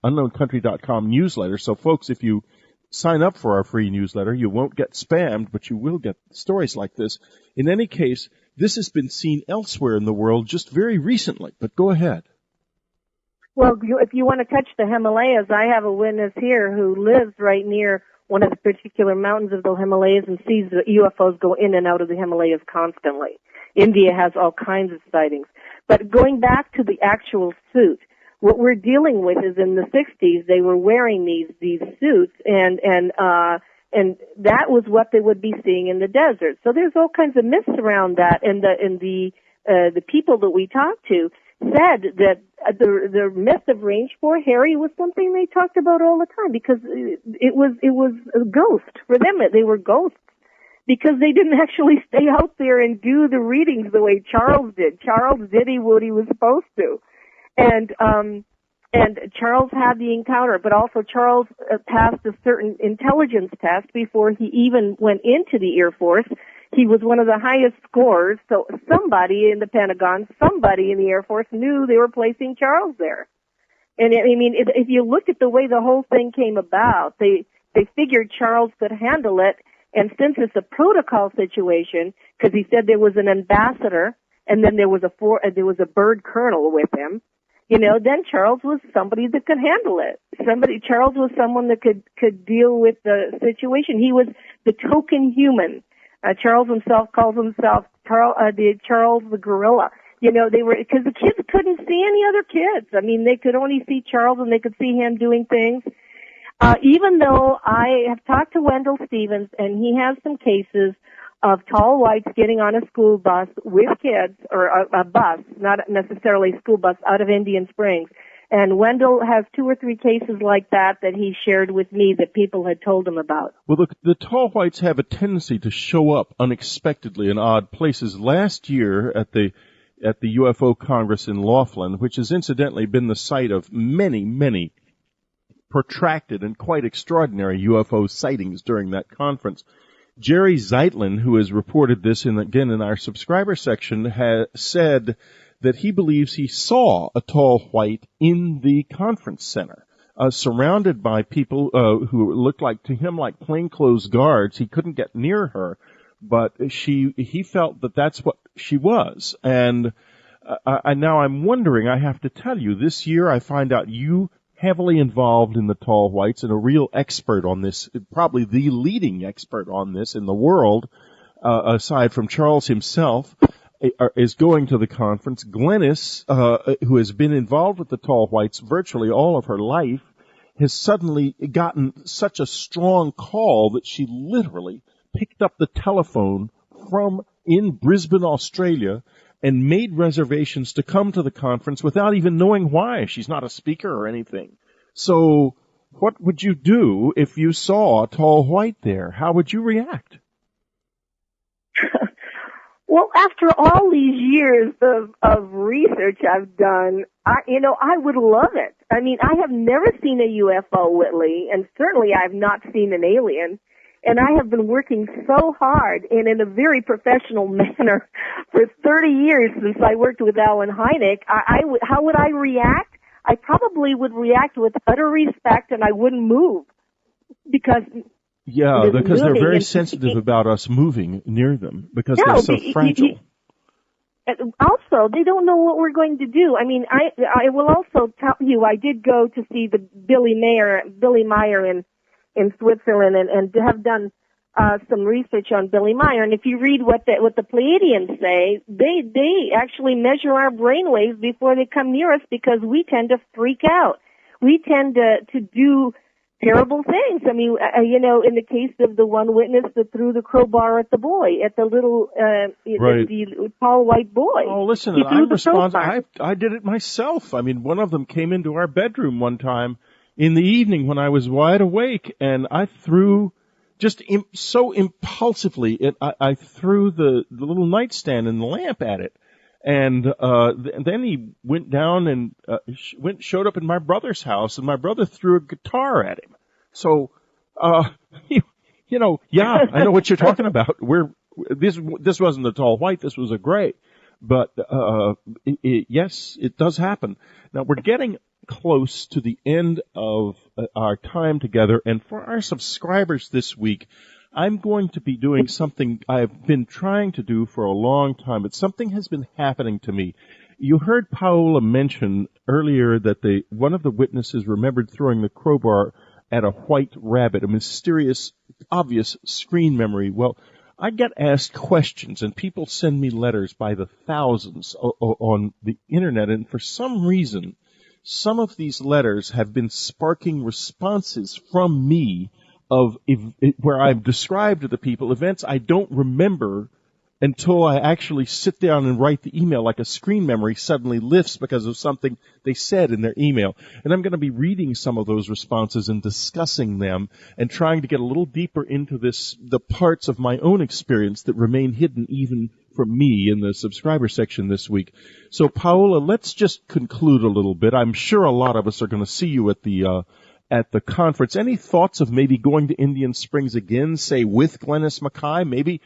unknowncountry.com newsletter. So folks, if you sign up for our free newsletter, you won't get spammed, but you will get stories like this. In any case, this has been seen elsewhere in the world just very recently, but go ahead. Well, if you want to touch the Himalayas, I have a witness here who lives right near one of the particular mountains of the Himalayas and sees the UFOs go in and out of the Himalayas constantly. India has all kinds of sightings. But going back to the actual suit, what we're dealing with is in the 60s they were wearing these suits and that was what they would be seeing in the desert. So there's all kinds of myths around that, and the people that we talked to said that the myth of Range 4 Harry was something they talked about all the time because it was a ghost. For them, they were ghosts because they didn't actually stay out there and do the readings the way Charles did. Charles did what he was supposed to. And Charles had the encounter, but also Charles passed a certain intelligence test before he even went into the Air Force. He was one of the highest scorers, so somebody in the Pentagon, somebody in the Air Force knew they were placing Charles there. And I mean, if you look at the way the whole thing came about, they figured Charles could handle it, and since it's a protocol situation, because he said there was an ambassador, and then there was a bird colonel with him, then Charles was somebody that could handle it. Charles was someone that could deal with the situation. He was the token human. Charles himself calls himself Charles the Gorilla. Because the kids couldn't see any other kids. I mean, they could only see Charles and they could see him doing things. Even though I have talked to Wendell Stevens and he has some cases of tall whites getting on a school bus with kids, or a bus, not necessarily a school bus, out of Indian Springs. And Wendell has 2 or 3 cases like that he shared with me that people had told him about. Well, look, the tall whites have a tendency to show up unexpectedly in odd places. Last year at the UFO Congress in Laughlin, which has incidentally been the site of many, many protracted and quite extraordinary UFO sightings during that conference, Jerry Zeitlin, who has reported this in our subscriber section, has said that he believes he saw a tall white in the conference center. surrounded by people who looked like to him like plainclothes guards. He couldn't get near her, but he felt that that's what she was. And now I'm wondering, I have to tell you, this year I find out you heavily involved in the tall whites and a real expert on this, probably the leading expert on this in the world, aside from Charles himself, is going to the conference. Glennis, who has been involved with the tall whites virtually all of her life, has suddenly gotten such a strong call that she literally picked up the telephone from in Brisbane, Australia, and made reservations to come to the conference without even knowing why. She's not a speaker or anything. So what would you do if you saw a tall white there? How would you react? Well, after all these years of research I've done, I would love it. I mean, I have never seen a UFO, Whitley, and certainly I have not seen an alien. And I have been working so hard and in a very professional manner for 30 years since I worked with Alan Hynek. How would I react? I probably would react with utter respect, and I wouldn't move because they're very sensitive about us moving near them because they're so fragile. Also, they don't know what we're going to do. I mean, I will also tell you, I did go to see the Billy Meyer in Switzerland and have done some research on Billy Meyer. And if you read what the Pleiadians say, they actually measure our brainwaves before they come near us because we tend to freak out. We tend to do terrible things. I mean, in the case of the one witness that threw the crowbar at the boy, at the little, the tall white boy. Oh, listen, I'm responsible. I did it myself. I mean, one of them came into our bedroom one time in the evening when I was wide awake, and I threw, just so impulsively, I threw the little nightstand and the lamp at it. And then he went down and showed up in my brother's house, and my brother threw a guitar at him. So, I know what you're talking about. This wasn't a tall white, this was a gray. But yes, it does happen. Now we're getting close to the end of our time together, and for our subscribers this week, I'm going to be doing something I've been trying to do for a long time, but something has been happening to me. You heard Paola mention earlier that one of the witnesses remembered throwing the crowbar at a white rabbit, a mysterious, obvious screen memory. Well, I get asked questions, and people send me letters by the thousands on the internet, and for some reason, some of these letters have been sparking responses from me where I've described to the people events I don't remember until I actually sit down and write the email, like a screen memory suddenly lifts because of something they said in their email. And I'm going to be reading some of those responses and discussing them and trying to get a little deeper into the parts of my own experience that remain hidden even from me in the subscriber section this week. So, Paola, let's just conclude a little bit. I'm sure a lot of us are going to see you at the conference. Any thoughts of maybe going to Indian Springs again, say with Glennis Mackay, maybe?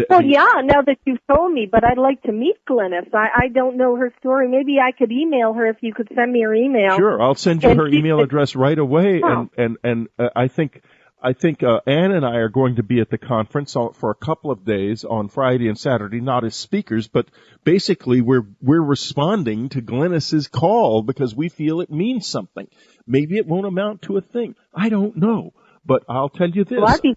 Well, yeah, now that you've told me, but I'd like to meet Glennis. I don't know her story. Maybe I could email her if you could send me her email. Sure, I'll send you her email address right away. Oh. And I think Ann and I are going to be at the conference for a couple of days on Friday and Saturday, not as speakers, but basically we're responding to Glennis's call because we feel it means something. Maybe it won't amount to a thing. I don't know, but I'll tell you this. Well,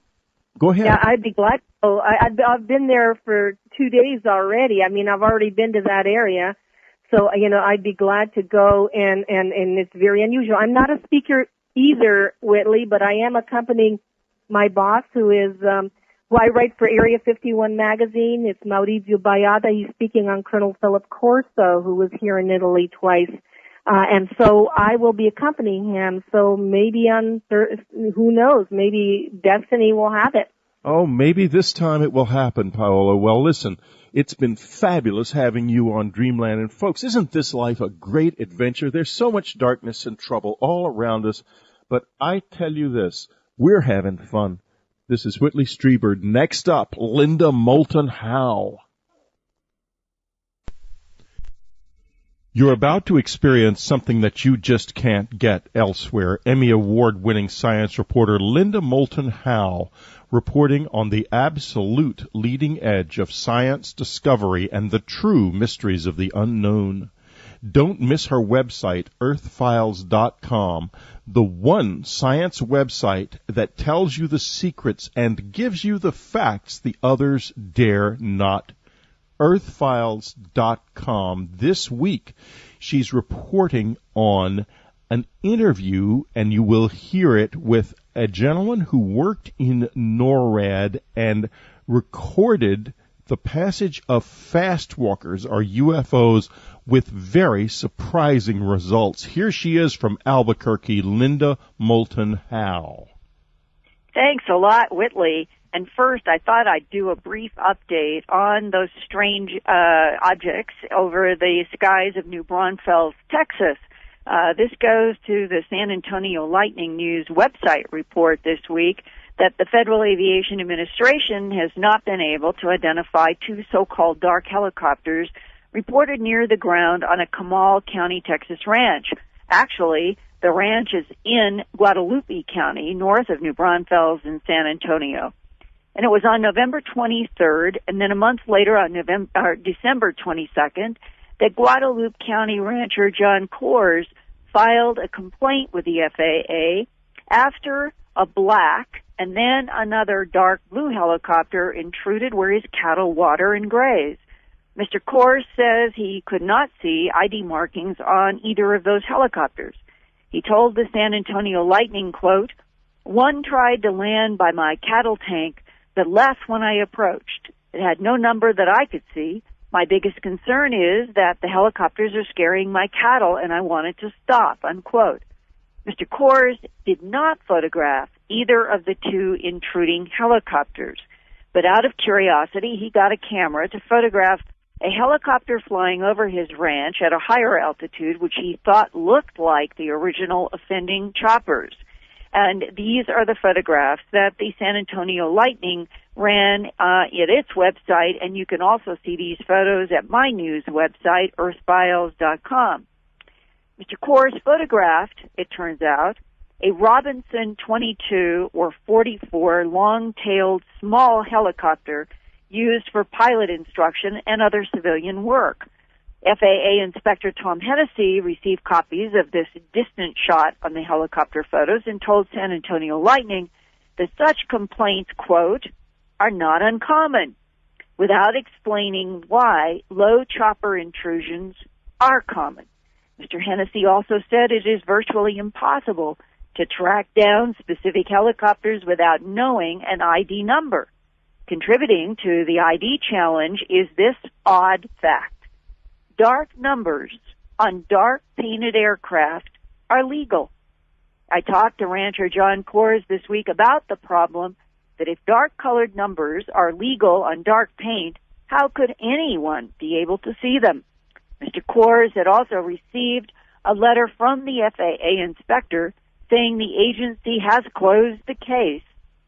Go ahead. Yeah, I'd be glad. Oh, I've been there for 2 days already. I mean, I've already been to that area. So, I'd be glad to go and it's very unusual. I'm not a speaker either, Whitley, but I am accompanying my boss who is, I write for Area 51 magazine. It's Maurizio Baiada. He's speaking on Colonel Philip Corso, who was here in Italy twice. And so I will be accompanying him. So maybe who knows, maybe destiny will have it. Oh, maybe this time it will happen, Paola. Well, listen, it's been fabulous having you on Dreamland. And folks, isn't this life a great adventure? There's so much darkness and trouble all around us. But I tell you this, we're having fun. This is Whitley Strieber. Next up, Linda Moulton Howe. You're about to experience something that you just can't get elsewhere. Emmy Award-winning science reporter Linda Moulton Howe reporting on the absolute leading edge of science discovery and the true mysteries of the unknown. Don't miss her website, earthfiles.com, the one science website that tells you the secrets and gives you the facts the others dare not. earthfiles.com. This week, she's reporting on an interview, and you will hear it, with a gentleman who worked in NORAD and recorded the passage of fast walkers, or UFOs, with very surprising results. Here she is from Albuquerque, Linda Moulton Howe. Thanks a lot, Whitley. And first, I thought I'd do a brief update on those strange objects over the skies of New Braunfels, Texas. This goes to the San Antonio Lightning News website report this week that the Federal Aviation Administration has not been able to identify two so-called dark helicopters reported near the ground on a Comal County, Texas ranch. Actually, the ranch is in Guadalupe County, north of New Braunfels in San Antonio. And it was on November 23rd, and then a month later on December 22nd, that Guadalupe County rancher John Coors filed a complaint with the FAA after a black and then another dark blue helicopter intruded where his cattle water and graze. Mr. Coors says he could not see ID markings on either of those helicopters. He told the San Antonio Lightning, quote, "One tried to land by my cattle tank that left when I approached. It had no number that I could see. My biggest concern is that the helicopters are scaring my cattle, and I wanted to stop," unquote. Mr. Coors did not photograph either of the two intruding helicopters, but out of curiosity, he got a camera to photograph a helicopter flying over his ranch at a higher altitude, which he thought looked like the original offending choppers. And these are the photographs that the San Antonio Lightning ran at its website, and you can also see these photos at my news website, earthfiles.com. Mr. Coors photographed, it turns out, a Robinson 22 or 44 long-tailed small helicopter used for pilot instruction and other civilian work. FAA Inspector Tom Hennessy received copies of this distant shot on the helicopter photos and told San Antonio Lightning that such complaints, quote, "are not uncommon," without explaining why low chopper intrusions are common. Mr. Hennessy also said it is virtually impossible to track down specific helicopters without knowing an ID number. Contributing to the ID challenge is this odd fact. Dark numbers on dark painted aircraft are legal. I talked to rancher John Coors this week about the problem that if dark colored numbers are legal on dark paint, how could anyone be able to see them? Mr. Coors had also received a letter from the FAA inspector saying the agency has closed the case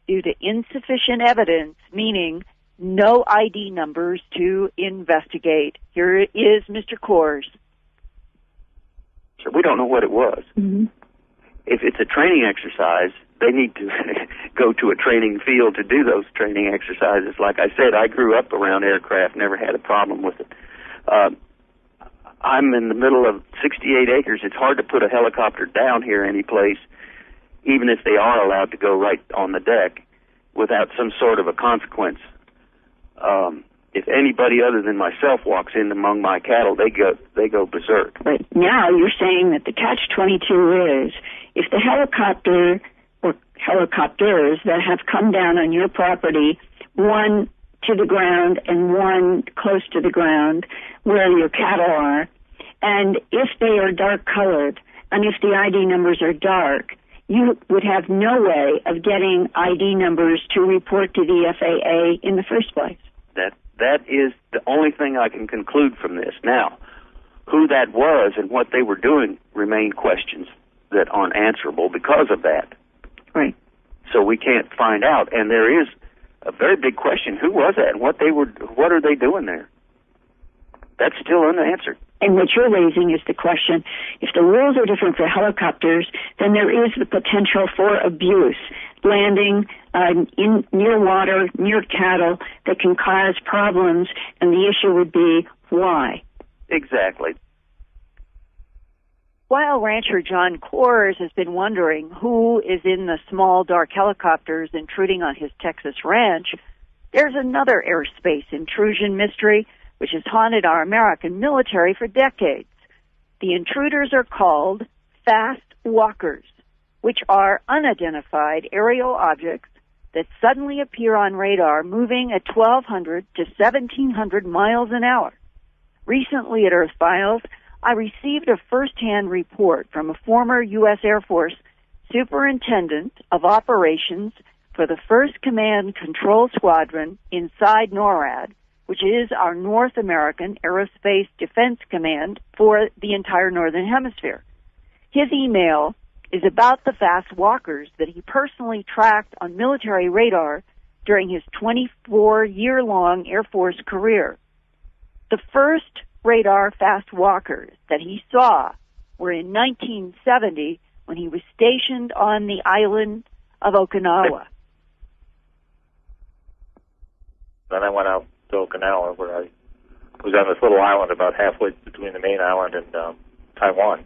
due to insufficient evidence, meaning no ID numbers to investigate. Here is Mr. Coors. So we don't know what it was. Mm-hmm. If it's a training exercise, they need to go to a training field to do those training exercises. Like I said, I grew up around aircraft, never had a problem with it. I'm in the middle of 68 acres. It's hard to put a helicopter down here any place, even if they are allowed to go right on the deck, without some sort of a consequence. If anybody other than myself walks in among my cattle, they go berserk. But now you're saying that the catch-22 is if the helicopter or helicopters that have come down on your property, one to the ground and one close to the ground where your cattle are, and if they are dark-colored and if the ID numbers are dark, you would have no way of getting ID numbers to report to the FAA in the first place. That is the only thing I can conclude from this. Now, who that was and what they were doing remain questions that aren't answerable because of that. Right. So we can't find out. And there is a very big question: who was that, and what are they doing there? That's still unanswered. And what you're raising is the question, if the rules are different for helicopters, then there is the potential for abuse, landing near water, near cattle, that can cause problems, and the issue would be why. Exactly. While rancher John Coors has been wondering who is in the small, dark helicopters intruding on his Texas ranch, there's another airspace intrusion mystery which has haunted our American military for decades. The intruders are called fast walkers, which are unidentified aerial objects that suddenly appear on radar moving at 1,200 to 1,700 miles an hour. Recently at Earth Files, I received a first-hand report from a former U.S. Air Force Superintendent of Operations for the 1st Command Control Squadron inside NORAD, which is our North American Aerospace Defense Command for the entire Northern Hemisphere. His email is about the fast walkers that he personally tracked on military radar during his 24-year-long Air Force career. The first radar fast walkers that he saw were in 1970 when he was stationed on the island of Okinawa. Then I went out to Okinawa, where I was on this little island about halfway between the main island and Taiwan.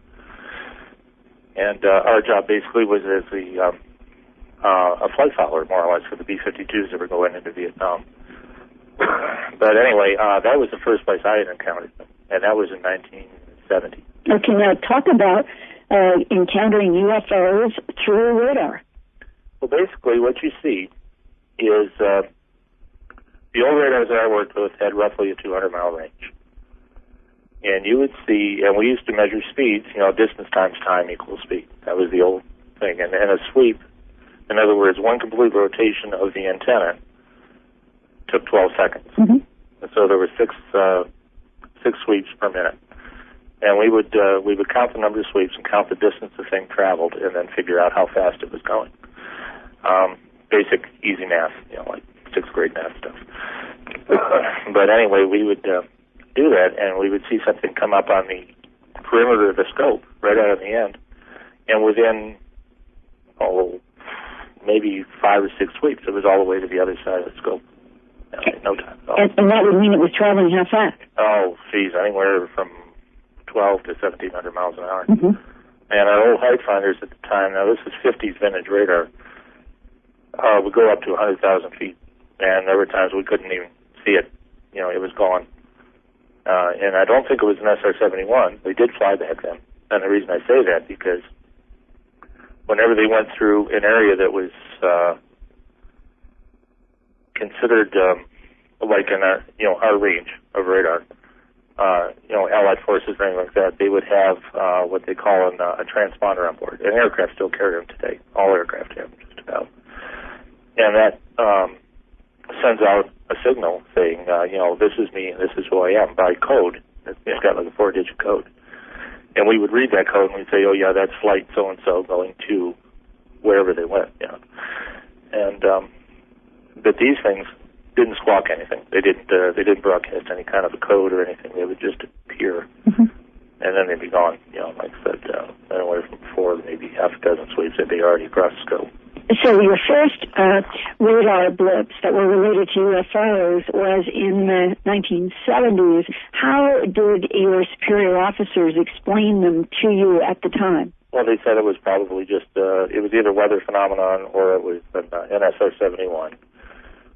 And our job basically was as a flight follower, more or less, for the B-52s that were going into Vietnam. But anyway, that was the first place I had encountered them, and that was in 1970. Okay, now talk about encountering UFOs through radar. Well, basically what you see is the old radars that I worked with had roughly a 200-mile range. And you would see, and we used to measure speeds, distance times time equals speed. That was the old thing. And a sweep, in other words, one complete rotation of the antenna took 12 seconds. Mm-hmm. And so there were six sweeps per minute. And we would count the number of sweeps and count the distance the thing traveled and then figure out how fast it was going. Basic, easy math, like 6th grade math stuff. But anyway, we would do that, and we would see something come up on the perimeter of the scope right out of the end, and within maybe 5 or 6 sweeps, it was all the way to the other side of the scope. No time at all. And that would mean it was traveling how fast? Oh, geez, anywhere from 12 to 1,700 miles an hour. Mm-hmm. And our old height finders at the time, now this is 50s vintage radar, would go up to 100,000 feet, and there were times we couldn't even see it. It was gone. And I don't think it was an SR-71. They did fly back then. And the reason I say that, because whenever they went through an area that was considered like in our range of radar, Allied forces or anything like that, they would have what they call a transponder on board. And aircraft still carry them today. All aircraft have them, just about. And that sends out a signal saying, this is me and this is who I am, by code. It's got like a 4-digit code. And we would read that code and we'd say, oh yeah, that's flight so-and-so going to wherever they went. And but these things didn't squawk anything. They didn't broadcast any kind of a code or anything. They would just appear. Mm-hmm. And then they'd be gone, like I said, anywhere from 4 to maybe half a dozen sweeps they'd be already across the scope. So your first radar blips that were related to UFOs was in the 1970s. How did your superior officers explain them to you at the time? Well, they said it was probably just, it was either weather phenomenon or it was an SR-71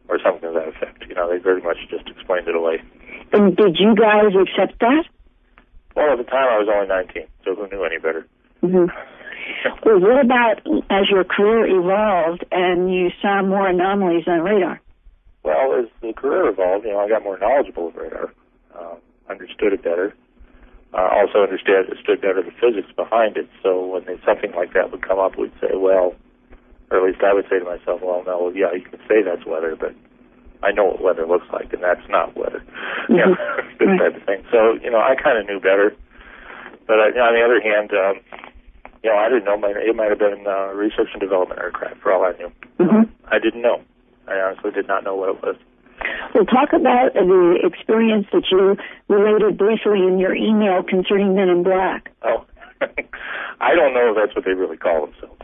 or something to that effect. They very much just explained it away. And did you guys accept that? Well, at the time I was only 19, so who knew any better? Mm-hmm. Well, what about as your career evolved and you saw more anomalies on radar? Well, as the career evolved, I got more knowledgeable of radar, understood it better, also understood better the physics behind it. So when something like that would come up, we'd say, well, or at least I would say to myself, well, no, yeah, you can say that's weather, but I know what weather looks like, and that's not weather. Mm-hmm. This type of thing. So, I kind of knew better. But on the other hand, I didn't know. It might have been research and development aircraft, for all I knew. Mm-hmm. I didn't know. I honestly did not know what it was. Well, talk about the experience that you related briefly in your email concerning Men in Black. Oh, I don't know if that's what they really call themselves,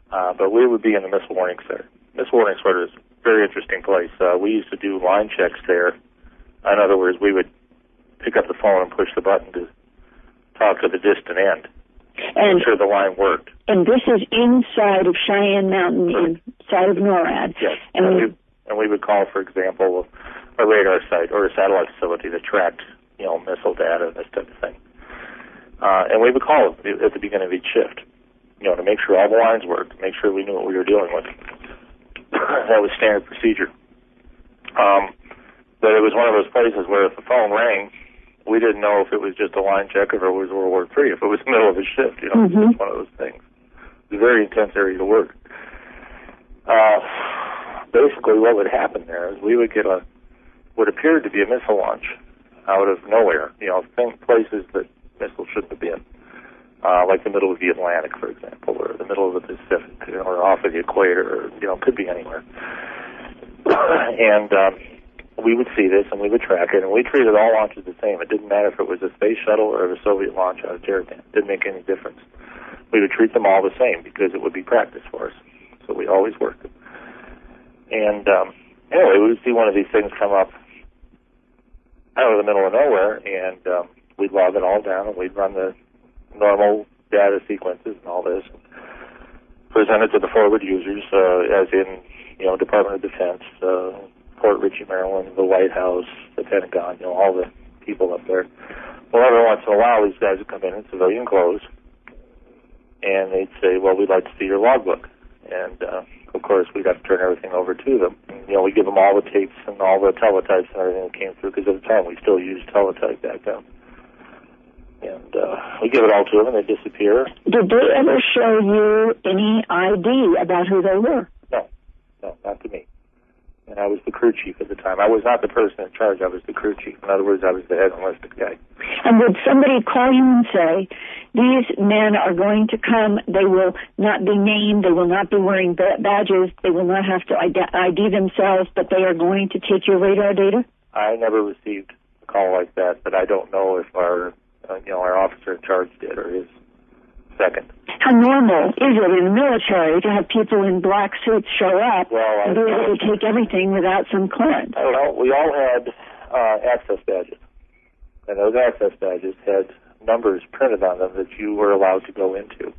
but we would be in the Missile Warning Center. Missile Warning Center is a very interesting place. We used to do line checks there. In other words, we would pick up the phone and push the button to talk to the distant end, and make sure the line worked. And this is inside of Cheyenne Mountain, inside of NORAD. Yes, and we would call, for example, a radar site or a satellite facility that tracked, missile data and this type of thing. And we would call at the beginning of each shift, to make sure all the lines worked, to make sure we knew what we were dealing with. That was standard procedure. But it was one of those places where if the phone rang, we didn't know if it was just a line check or if it was World War III, if it was the middle of a shift. It was just one of those things. It was a very intense area to work. Basically, what would happen there is we would get what appeared to be a missile launch out of nowhere. Places that missiles shouldn't have been, like the middle of the Atlantic, for example, or the middle of the Pacific, or off of the equator, or could be anywhere. And we would see this and we would track it, and we treated all launches the same. It didn't matter if it was a space shuttle or a Soviet launch out of Terradan. It didn't make any difference. We would treat them all the same because it would be practice for us. So we always worked it. And anyway, we would see one of these things come up out of the middle of nowhere, and we'd log it all down, and we'd run the normal data sequences and all this, and present it to the forward users, as in, Department of Defense, Port Richey, Maryland, the White House, the Pentagon, all the people up there. Well, every once in a while, these guys would come in civilian clothes, and they'd say, well, we'd like to see your logbook. And, of course, we'd have to turn everything over to them. And, we give them all the tapes and all the teletypes and everything that came through, because at the time we still used teletype back then. And we give it all to them, and they disappear. Did they ever show you any ID about who they were? No, not to me. And I was the crew chief at the time. I was not the person in charge. I was the crew chief. In other words, I was the head enlisted guy. And would somebody call you and say, these men are going to come, they will not be named, they will not be wearing badges, they will not have to ID themselves, but they are going to take your radar data? I never received a call like that, but I don't know if our officer in charge did, or his second. How normal is it in the military to have people in black suits show up and be able to take everything without some clearance? Well, we all had access badges, and those access badges had numbers printed on them that you were allowed to go into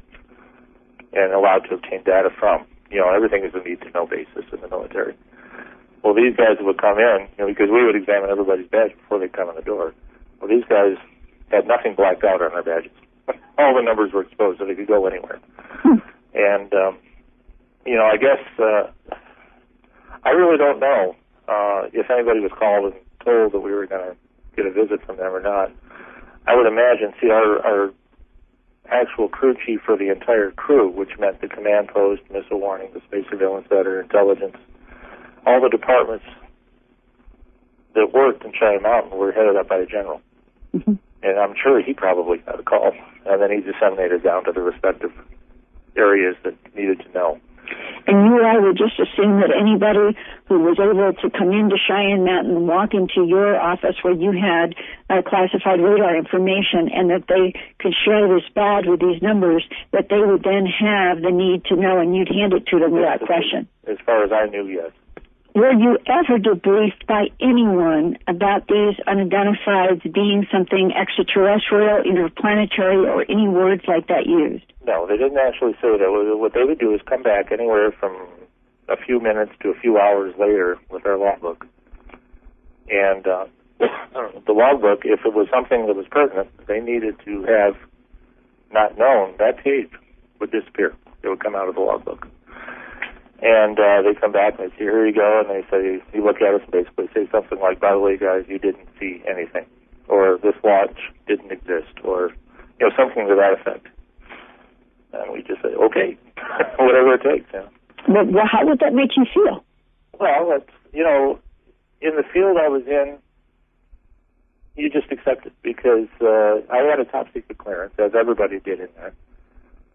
and allowed to obtain data from. Everything is a need-to-know basis in the military. Well, these guys would come in, because we would examine everybody's badge before they come in the door. Well, these guys had nothing blacked out on their badges. All the numbers were exposed, so they could go anywhere. And, I guess I really don't know if anybody was called and told that we were going to get a visit from them or not. I would imagine, our actual crew chief for the entire crew, which meant the command post, missile warning, the space surveillance center, intelligence, all the departments that worked in Cheyenne Mountain were headed up by a general. Mm-hmm. And I'm sure he probably got a call, and then he disseminated down to the respective areas that needed to know. And you and I would just assume that anybody who was able to come into Cheyenne Mountain and walk into your office where you had classified radar information, and that they could share this badge with these numbers, that they would then have the need to know, and you'd hand it to them without question. As far as I knew, yes. Were you ever debriefed by anyone about these unidentifieds being something extraterrestrial, interplanetary, or any words like that used? No, they didn't actually say that. What they would do is come back anywhere from a few minutes to a few hours later with our logbook. And the logbook, if it was something that was pertinent, they needed to have not known, that tape would disappear. It would come out of the logbook. And they come back and they say, here you go, and they say, you look at us and basically say something like, by the way, guys, you didn't see anything, or this launch didn't exist, or something to that effect. And we just say, okay, whatever it takes. Well, how would that make you feel? Well, that's, in the field I was in, you just accept it, because I had a top secret clearance, as everybody did in there.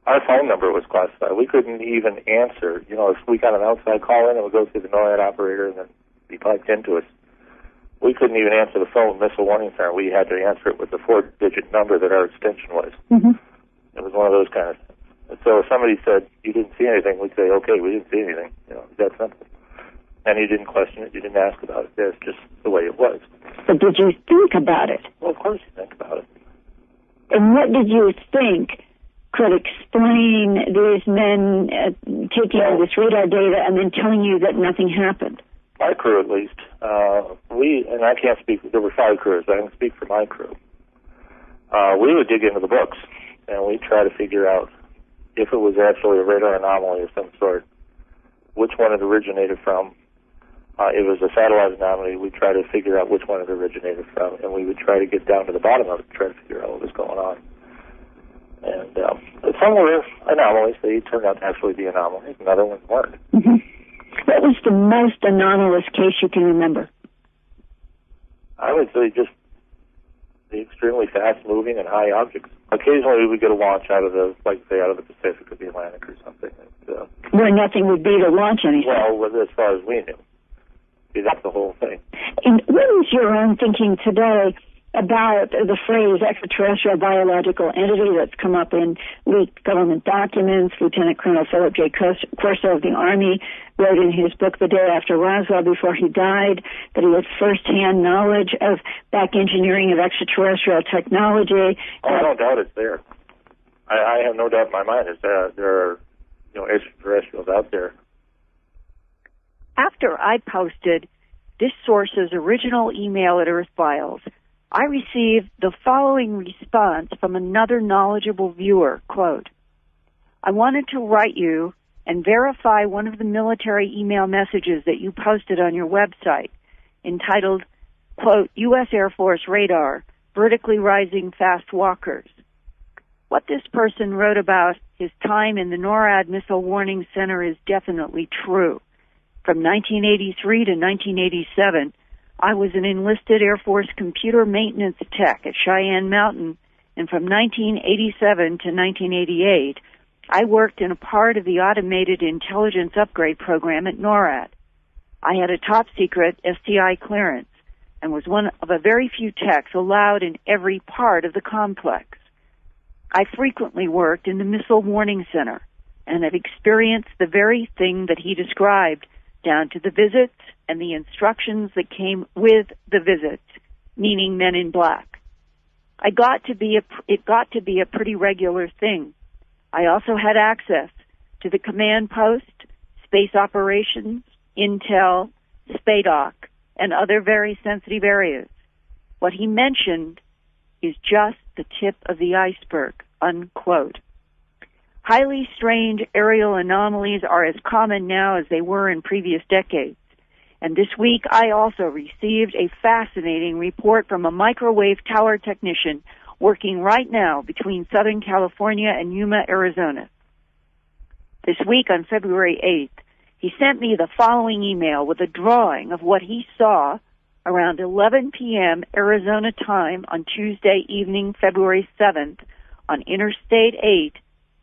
Our phone number was classified. We couldn't even answer. If we got an outside call in, it would go through the NORAD operator and then be piped into us. we couldn't even answer the phone missile warning center. We had to answer it with the 4-digit number that our extension was. Mm-hmm. It was one of those kind of things. And so if somebody said, you didn't see anything, we'd say, okay, we didn't see anything. You know, that's simple. And you didn't question it. You didn't ask about it. That's just the way it was. But did you think about it? Well, of course you think about it. And what did you think could explain these men taking all this radar data and then telling you that nothing happened? My crew, at least. And I can't speak, there were 5 crews, but I can speak for my crew. We would dig into the books, and we'd try to figure out if it was actually a radar anomaly of some sort, which one it originated from. If it was a satellite anomaly, we'd try to figure out which one it originated from, and we would try to get down to the bottom of it and try to figure out what was going on. And some were anomalies. They turned out to actually be anomalies, and other ones weren't. Mm-hmm. What was the most anomalous case you can remember? I would say just the extremely fast-moving and high objects. Occasionally, we would get a launch out of the, like say, out of the Pacific or the Atlantic or something. Where nothing would be to launch anything. Well, as far as we knew. See, that's the whole thing. And what is your own thinking today about the phrase extraterrestrial biological entity that's come up in leaked government documents? Lieutenant Colonel Philip J. Corso of the Army wrote in his book The Day After Roswell, before he died, that he had first-hand knowledge of back engineering of extraterrestrial technology. Oh, I don't doubt it's there. I have no doubt in my mind that there are, extraterrestrials out there. After I posted this source's original email at Earth Files, I received the following response from another knowledgeable viewer, quote, I wanted to write you and verify one of the military email messages that you posted on your website entitled, quote, U.S. Air Force radar, vertically rising fast walkers. What this person wrote about his time in the NORAD Missile Warning Center is definitely true. From 1983 to 1987, I was an enlisted Air Force computer maintenance tech at Cheyenne Mountain, and from 1987 to 1988, I worked in a part of the automated intelligence upgrade program at NORAD. I had a top-secret STI clearance and was one of a very few techs allowed in every part of the complex. I frequently worked in the Missile Warning Center and have experienced the very thing that he described, down to the visits and the instructions that came with the visits, meaning men in black. It got to be a pretty regular thing. I also had access to the command post, space operations, intel, SPADOC, and other very sensitive areas. What he mentioned is just the tip of the iceberg, unquote. Highly strange aerial anomalies are as common now as they were in previous decades. And this week, I also received a fascinating report from a microwave tower technician working right now between Southern California and Yuma, Arizona. This week, on February 8th, he sent me the following email with a drawing of what he saw around 11 p.m. Arizona time on Tuesday evening, February 7th, on Interstate 8,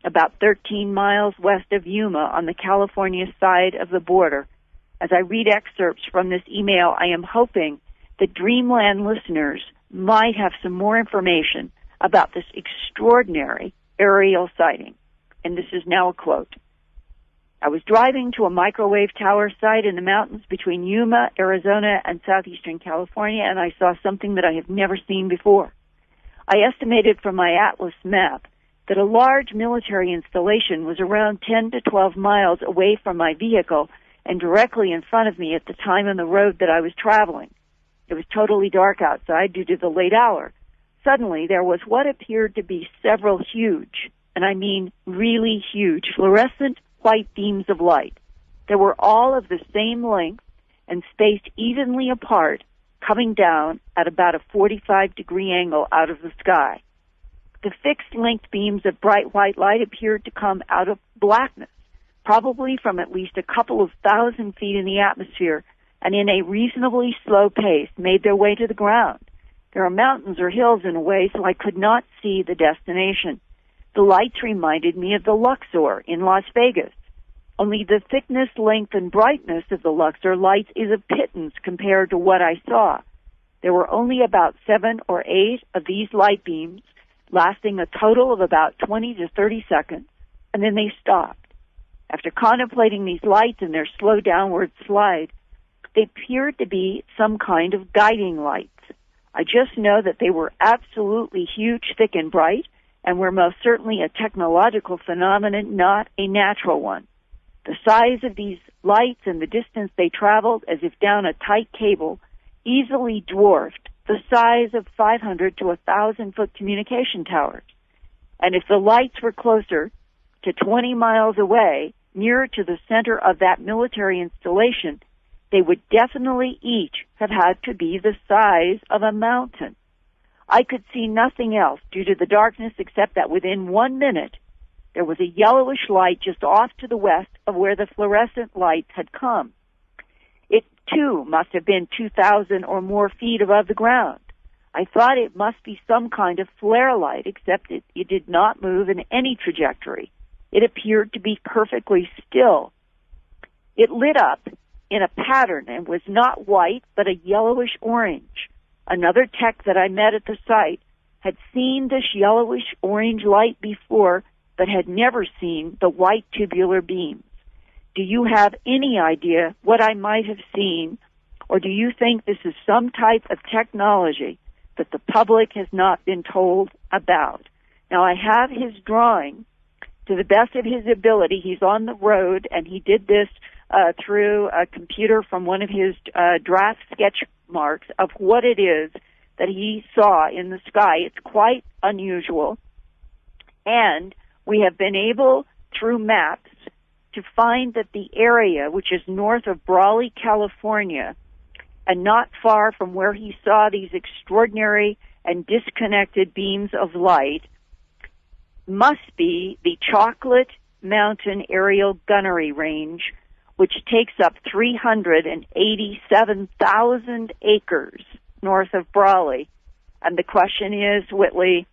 about 13 miles west of Yuma on the California side of the border. As I read excerpts from this email, I am hoping that Dreamland listeners might have some more information about this extraordinary aerial sighting. And this is now a quote. I was driving to a microwave tower site in the mountains between Yuma, Arizona, and southeastern California, and I saw something that I have never seen before. I estimated from my Atlas map that a large military installation was around 10 to 12 miles away from my vehicle and directly in front of me at the time on the road that I was traveling. It was totally dark outside due to the late hour. Suddenly, there was what appeared to be several huge, and I mean really huge, fluorescent white beams of light. They were all of the same length and spaced evenly apart, coming down at about a 45-degree angle out of the sky. The fixed-length beams of bright white light appeared to come out of blackness, probably from at least a couple of thousand feet in the atmosphere, and in a reasonably slow pace made their way to the ground. There are mountains or hills in a way, so I could not see the destination. The lights reminded me of the Luxor in Las Vegas. Only the thickness, length, and brightness of the Luxor lights is a pittance compared to what I saw. There were only about 7 or 8 of these light beams, lasting a total of about 20 to 30 seconds, and then they stopped. After contemplating these lights and their slow downward slide, they appeared to be some kind of guiding lights. I just know that they were absolutely huge, thick, and bright, and were most certainly a technological phenomenon, not a natural one. The size of these lights and the distance they traveled, as if down a tight cable, easily dwarfed the size of 500 to 1,000-foot communication towers. And if the lights were closer to 20 miles away, nearer to the center of that military installation, they would definitely each have had to be the size of a mountain. I could see nothing else due to the darkness except that within 1 minute, there was a yellowish light just off to the west of where the fluorescent lights had come. It, too, must have been 2,000 or more feet above the ground. I thought it must be some kind of flare light, except it did not move in any trajectory. It appeared to be perfectly still. It lit up in a pattern and was not white, but a yellowish orange. Another tech that I met at the site had seen this yellowish orange light before, but had never seen the white tubular beams. Do you have any idea what I might have seen, or do you think this is some type of technology that the public has not been told about? Now, I have his drawing. To the best of his ability, he's on the road, and he did this through a computer from one of his draft sketch marks of what it is that he saw in the sky. It's quite unusual. And we have been able, through maps, to find that the area, which is north of Brawley, California, and not far from where he saw these extraordinary and disconnected beams of light, must be the Chocolate Mountain Aerial Gunnery Range, which takes up 387,000 acres north of Brawley. And the question is, Whitley,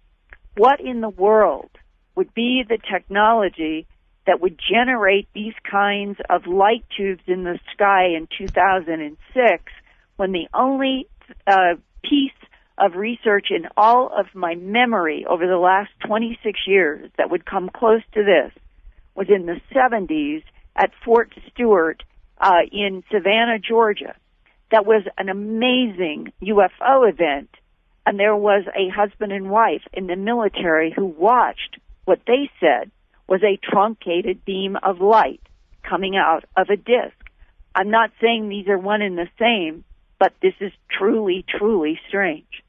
what in the world would be the technology that would generate these kinds of light tubes in the sky in 2006, when the only piece of research in all of my memory over the last 26 years that would come close to this was in the 70s at Fort Stewart in Savannah, Georgia. That was an amazing UFO event, and there was a husband and wife in the military who watched what they said was a truncated beam of light coming out of a disk. I'm not saying these are one and the same, but this is truly, truly strange.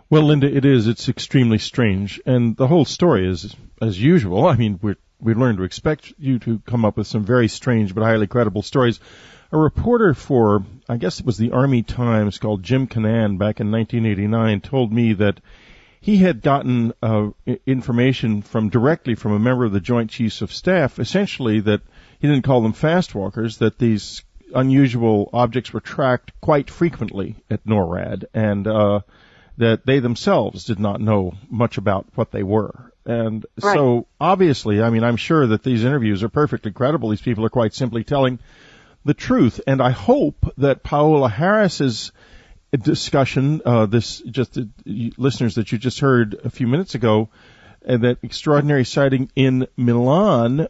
Well, Linda, it is. It's extremely strange. And the whole story is, as usual, I mean, we learned to expect you to come up with some very strange but highly credible stories. A reporter for, I guess it was the Army Times, called Jim Cannan back in 1989, told me that he had gotten information directly from a member of the Joint Chiefs of Staff, essentially that he didn't call them fast walkers, that these unusual objects were tracked quite frequently at NORAD, and that they themselves did not know much about what they were. And right. So, obviously, I mean, I'm sure that these interviews are perfectly credible. These people are quite simply telling the truth. And I hope that Paola Harris's discussion, listeners that you just heard a few minutes ago, that extraordinary sighting in Milan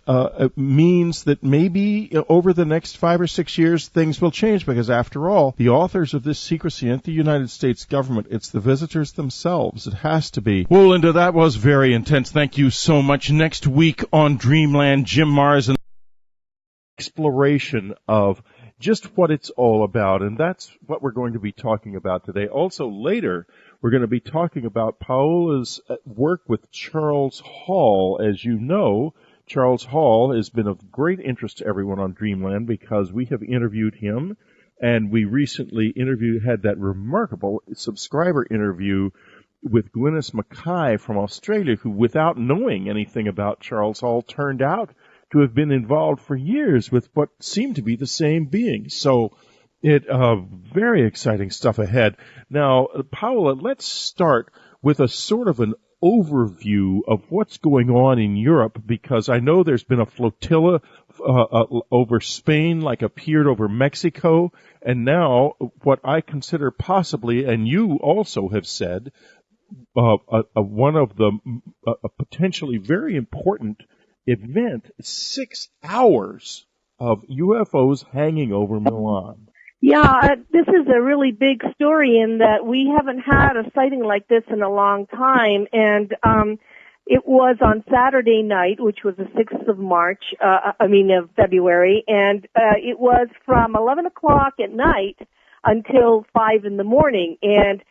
means that maybe over the next 5 or 6 years things will change, because after all, the authors of this secrecy ain't the United States government. It's the visitors themselves. It has to be. Well, Linda, that was very intense. Thank you so much. Next week on Dreamland, Jim Mars and exploration of just what it's all about, and that's what we're going to be talking about today. Also later, we're going to be talking about Paola's work with Charles Hall. As you know, Charles Hall has been of great interest to everyone on Dreamland because we have interviewed him, and we recently had that remarkable subscriber interview with Glynis Mackay from Australia, who, without knowing anything about Charles Hall, turned out to have been involved for years with what seemed to be the same being. So very exciting stuff ahead. Now, Paola, let's start with a sort of an overview of what's going on in Europe, because I know there's been a flotilla over Spain, like appeared over Mexico, and now what I consider possibly, and you also have said, one of the a potentially very important event, 6 hours of UFOs hanging over Milan. Yeah, this is a really big story in that we haven't had a sighting like this in a long time, and it was on Saturday night, which was the 6th of of February, and it was from 11 o'clock at night until 5 in the morning, and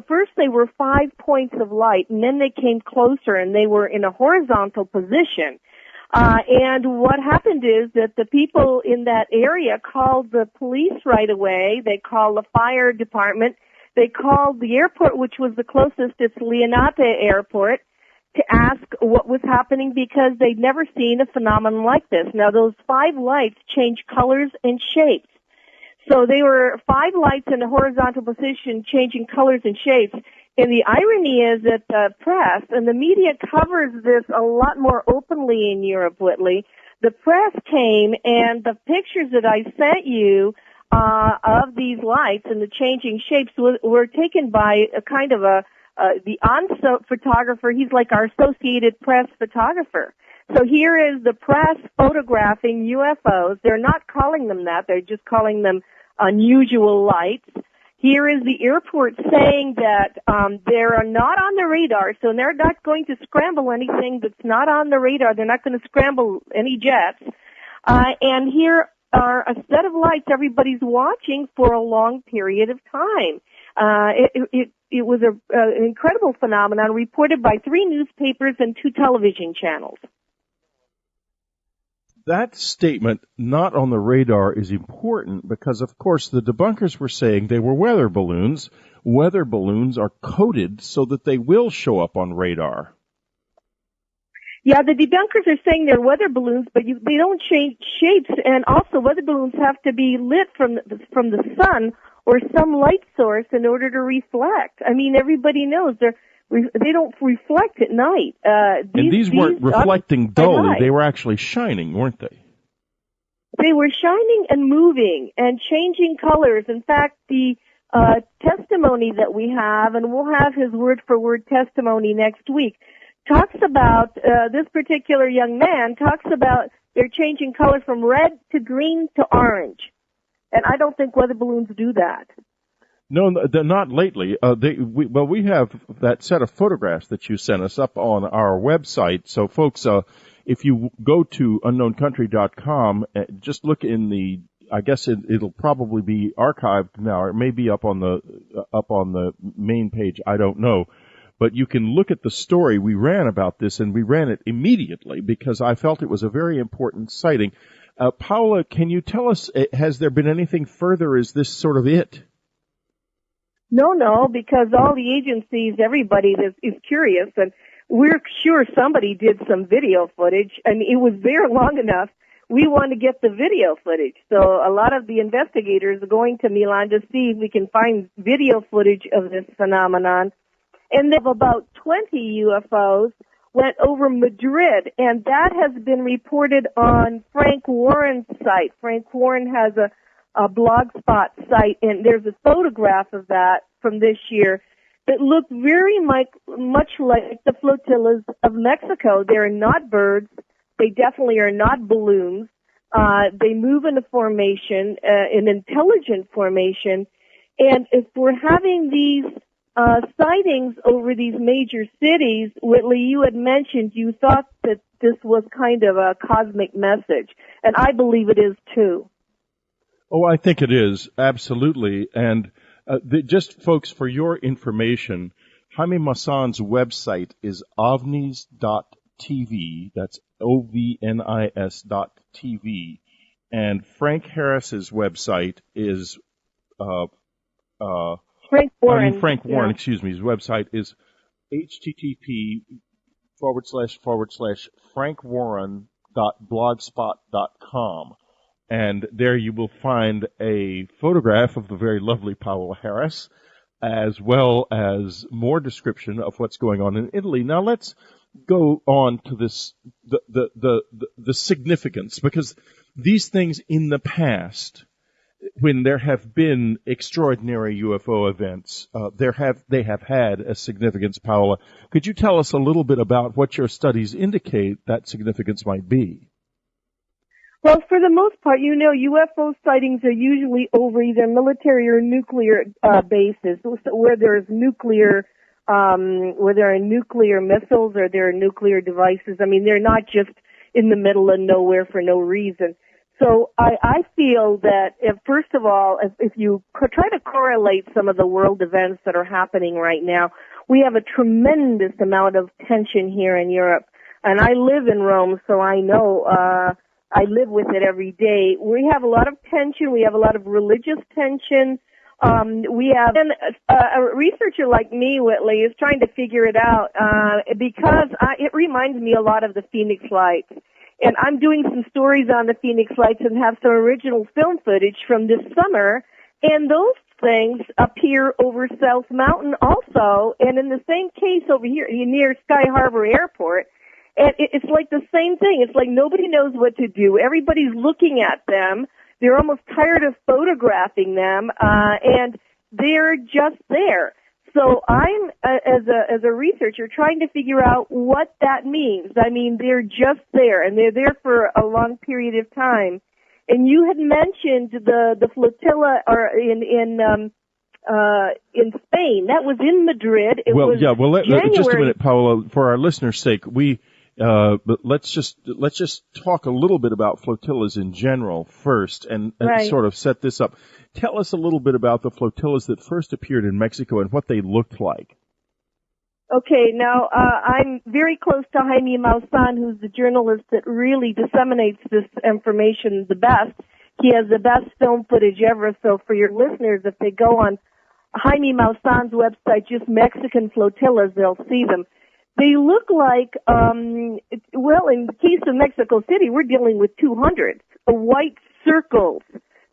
first they were 5 points of light, and then they came closer, and they were in a horizontal position. And what happened is that the people in that area called the police right away. They called the fire department. They called the airport, which was the closest. It's Leonate Airport, to ask what was happening because they'd never seen a phenomenon like this. Now, those 5 lights change colors and shapes. So they were 5 lights in a horizontal position changing colors and shapes. And the irony is that the press and the media covers this a lot more openly in Europe, Whitley. The press came, and the pictures that I sent you of these lights and the changing shapes were taken by a kind of the on-site photographer. He's like our Associated Press photographer. So here is the press photographing UFOs. They're not calling them that. They're just calling them unusual lights. Here is the airport saying that they're not on the radar, so they're not going to scramble anything that's not on the radar. They're not going to scramble any jets. And here are a set of lights everybody's watching for a long period of time. It was an incredible phenomenon reported by 3 newspapers and 2 television channels. That statement, not on the radar, is important because, of course, the debunkers were saying they were weather balloons. Weather balloons are coded so that they will show up on radar. Yeah, the debunkers are saying they're weather balloons, but they don't change shapes, and also weather balloons have to be lit from the sun or some light source in order to reflect. I mean, everybody knows they don't reflect at night. These weren't reflecting dully. They were actually shining, weren't they? They were shining and moving and changing colors. In fact, the testimony that we have, and we'll have his word-for-word testimony next week, talks about, this particular young man talks about they're changing color from red to green to orange. And I don't think weather balloons do that. No, they're not lately. We have that set of photographs that you sent us up on our website. So, folks, if you go to unknowncountry.com, just look in I guess it'll probably be archived now, or it may be up on the main page. I don't know, but you can look at the story we ran about this, and we ran it immediately because I felt it was a very important sighting. Paola, can you tell us? Has there been anything further? Is this sort of it? No, because all the agencies, everybody is curious, and we're sure somebody did some video footage, and it was there long enough. We want to get the video footage. So a lot of the investigators are going to Milan to see if we can find video footage of this phenomenon. And then about 20 UFOs went over Madrid, and that has been reported on Frank Warren's site. Frank Warren has a blogspot site, and there's a photograph of that from this year that look very much like the flotillas of Mexico. They're not birds. They definitely are not balloons. They move in a formation, an intelligent formation. And if we're having these sightings over these major cities, Whitley, you had mentioned you thought that this was kind of a cosmic message, and I believe it is too. Oh, I think it is, absolutely. And just, folks, for your information, Jaime Maussan's website is ovnis.tv. That's OVNIS.tv. And Frank Harris's website is Frank Warren. Excuse me. His website is http://frankwarren.blogspot.com. And there you will find a photograph of the very lovely Paola Harris, as well as more description of what's going on in Italy. Now let's go on to this, the significance, because these things in the past, when there have been extraordinary UFO events, they have had a significance. Paola, could you tell us a little bit about what your studies indicate that significance might be? Well, for the most part, UFO sightings are usually over either military or nuclear bases, where there's where there are nuclear missiles or there are nuclear devices. I mean, they're not just in the middle of nowhere for no reason. So I feel that, first of all, if you try to correlate some of the world events that are happening right now, we have a tremendous amount of tension here in Europe. And I live in Rome, so I know, I live with it every day. We have a lot of tension. We have a lot of religious tension. We have a researcher like me, Whitley, is trying to figure it out because it reminds me a lot of the Phoenix Lights. And I'm doing some stories on the Phoenix Lights and have some original film footage from this summer. And those things appear over South Mountain also. And in the same case over here near Sky Harbor Airport. And it's like the same thing. It's like nobody knows what to do. Everybody's looking at them. They're almost tired of photographing them. And they're just there. So I'm, as a researcher, trying to figure out what that means. I mean, they're just there, and they're there for a long period of time. And you had mentioned the flotilla in Spain. That was in Madrid. Just a minute, Paola. For our listeners' sake, but let's just talk a little bit about flotillas in general first, and right. Sort of set this up. Tell us a little bit about the flotillas that first appeared in Mexico and what they looked like. Okay, now I'm very close to Jaime Maussan, who's the journalist that really disseminates this information the best. He has the best film footage ever, so for your listeners, if they go on Jaime Maussan's website, just Mexican flotillas, they'll see them. They look like, in the case of Mexico City, we're dealing with 200 white circles.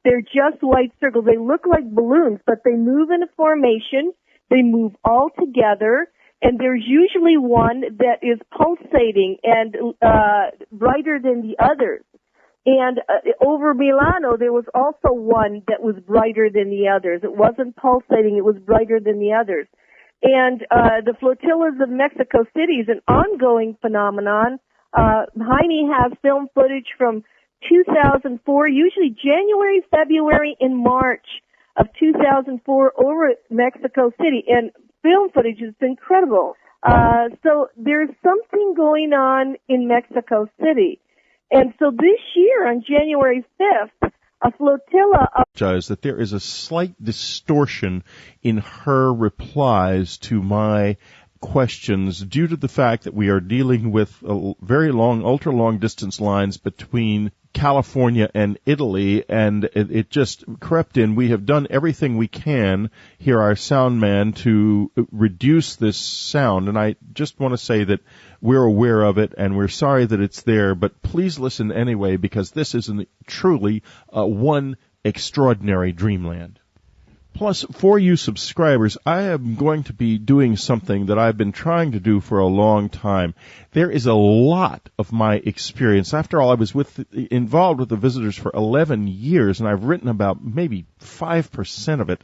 They're just white circles. They look like balloons, but they move in a formation. They move all together, and there's usually one that is pulsating and brighter than the others. And over Milano, there was also one that was brighter than the others. It wasn't pulsating. It was brighter than the others. And the flotillas of Mexico City is an ongoing phenomenon. Jaime has film footage from 2004, usually January, February, and March of 2004 over at Mexico City. And film footage is incredible. So there's something going on in Mexico City. And so this year, on January 5th, a flotilla of... that there is a slight distortion in her replies to my questions due to the fact that we are dealing with very long, ultra-long distance lines between California and Italy, and it just crept in. We have done everything we can here, our sound man, to reduce this sound, and I just want to say that we're aware of it, and we're sorry that it's there, but please listen anyway, because this is truly one extraordinary dreamland. Plus, for you subscribers, I am going to be doing something that I've been trying to do for a long time. There is a lot of my experience. After all, I was involved with the visitors for 11 years, and I've written about maybe 5% of it.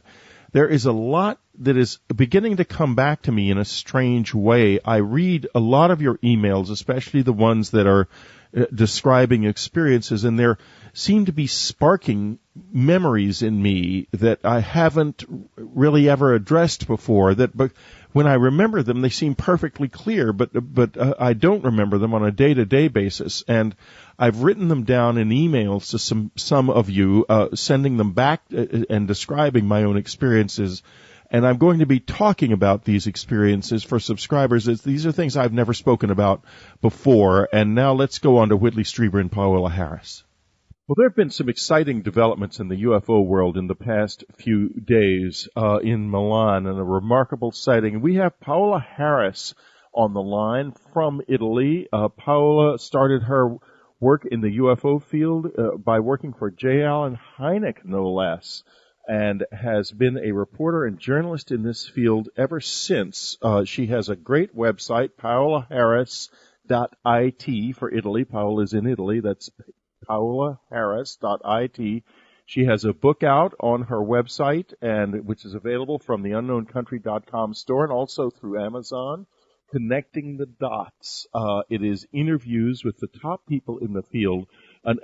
There is a lot that is beginning to come back to me in a strange way. I read a lot of your emails, especially the ones that are describing experiences, and there seem to be sparking memories in me that I haven't really ever addressed before. But when I remember them, they seem perfectly clear, but I don't remember them on a day-to-day basis. And I've written them down in emails to some of you, sending them back and describing my own experiences. And I'm going to be talking about these experiences for subscribers. These are things I've never spoken about before. And now let's go on to Whitley Strieber and Paola Harris. Well, there have been some exciting developments in the UFO world in the past few days in Milan, and a remarkable sighting. We have Paola Harris on the line from Italy. Paola started her work in the UFO field by working for J. Allen Hynek, no less. and has been a reporter and journalist in this field ever since. She has a great website, paolaharris.it for Italy. Paola is in Italy. That's paolaharris.it. She has a book out on her website, and which is available from the unknowncountry.com store and also through Amazon, Connecting the Dots. It is interviews with the top people in the field, an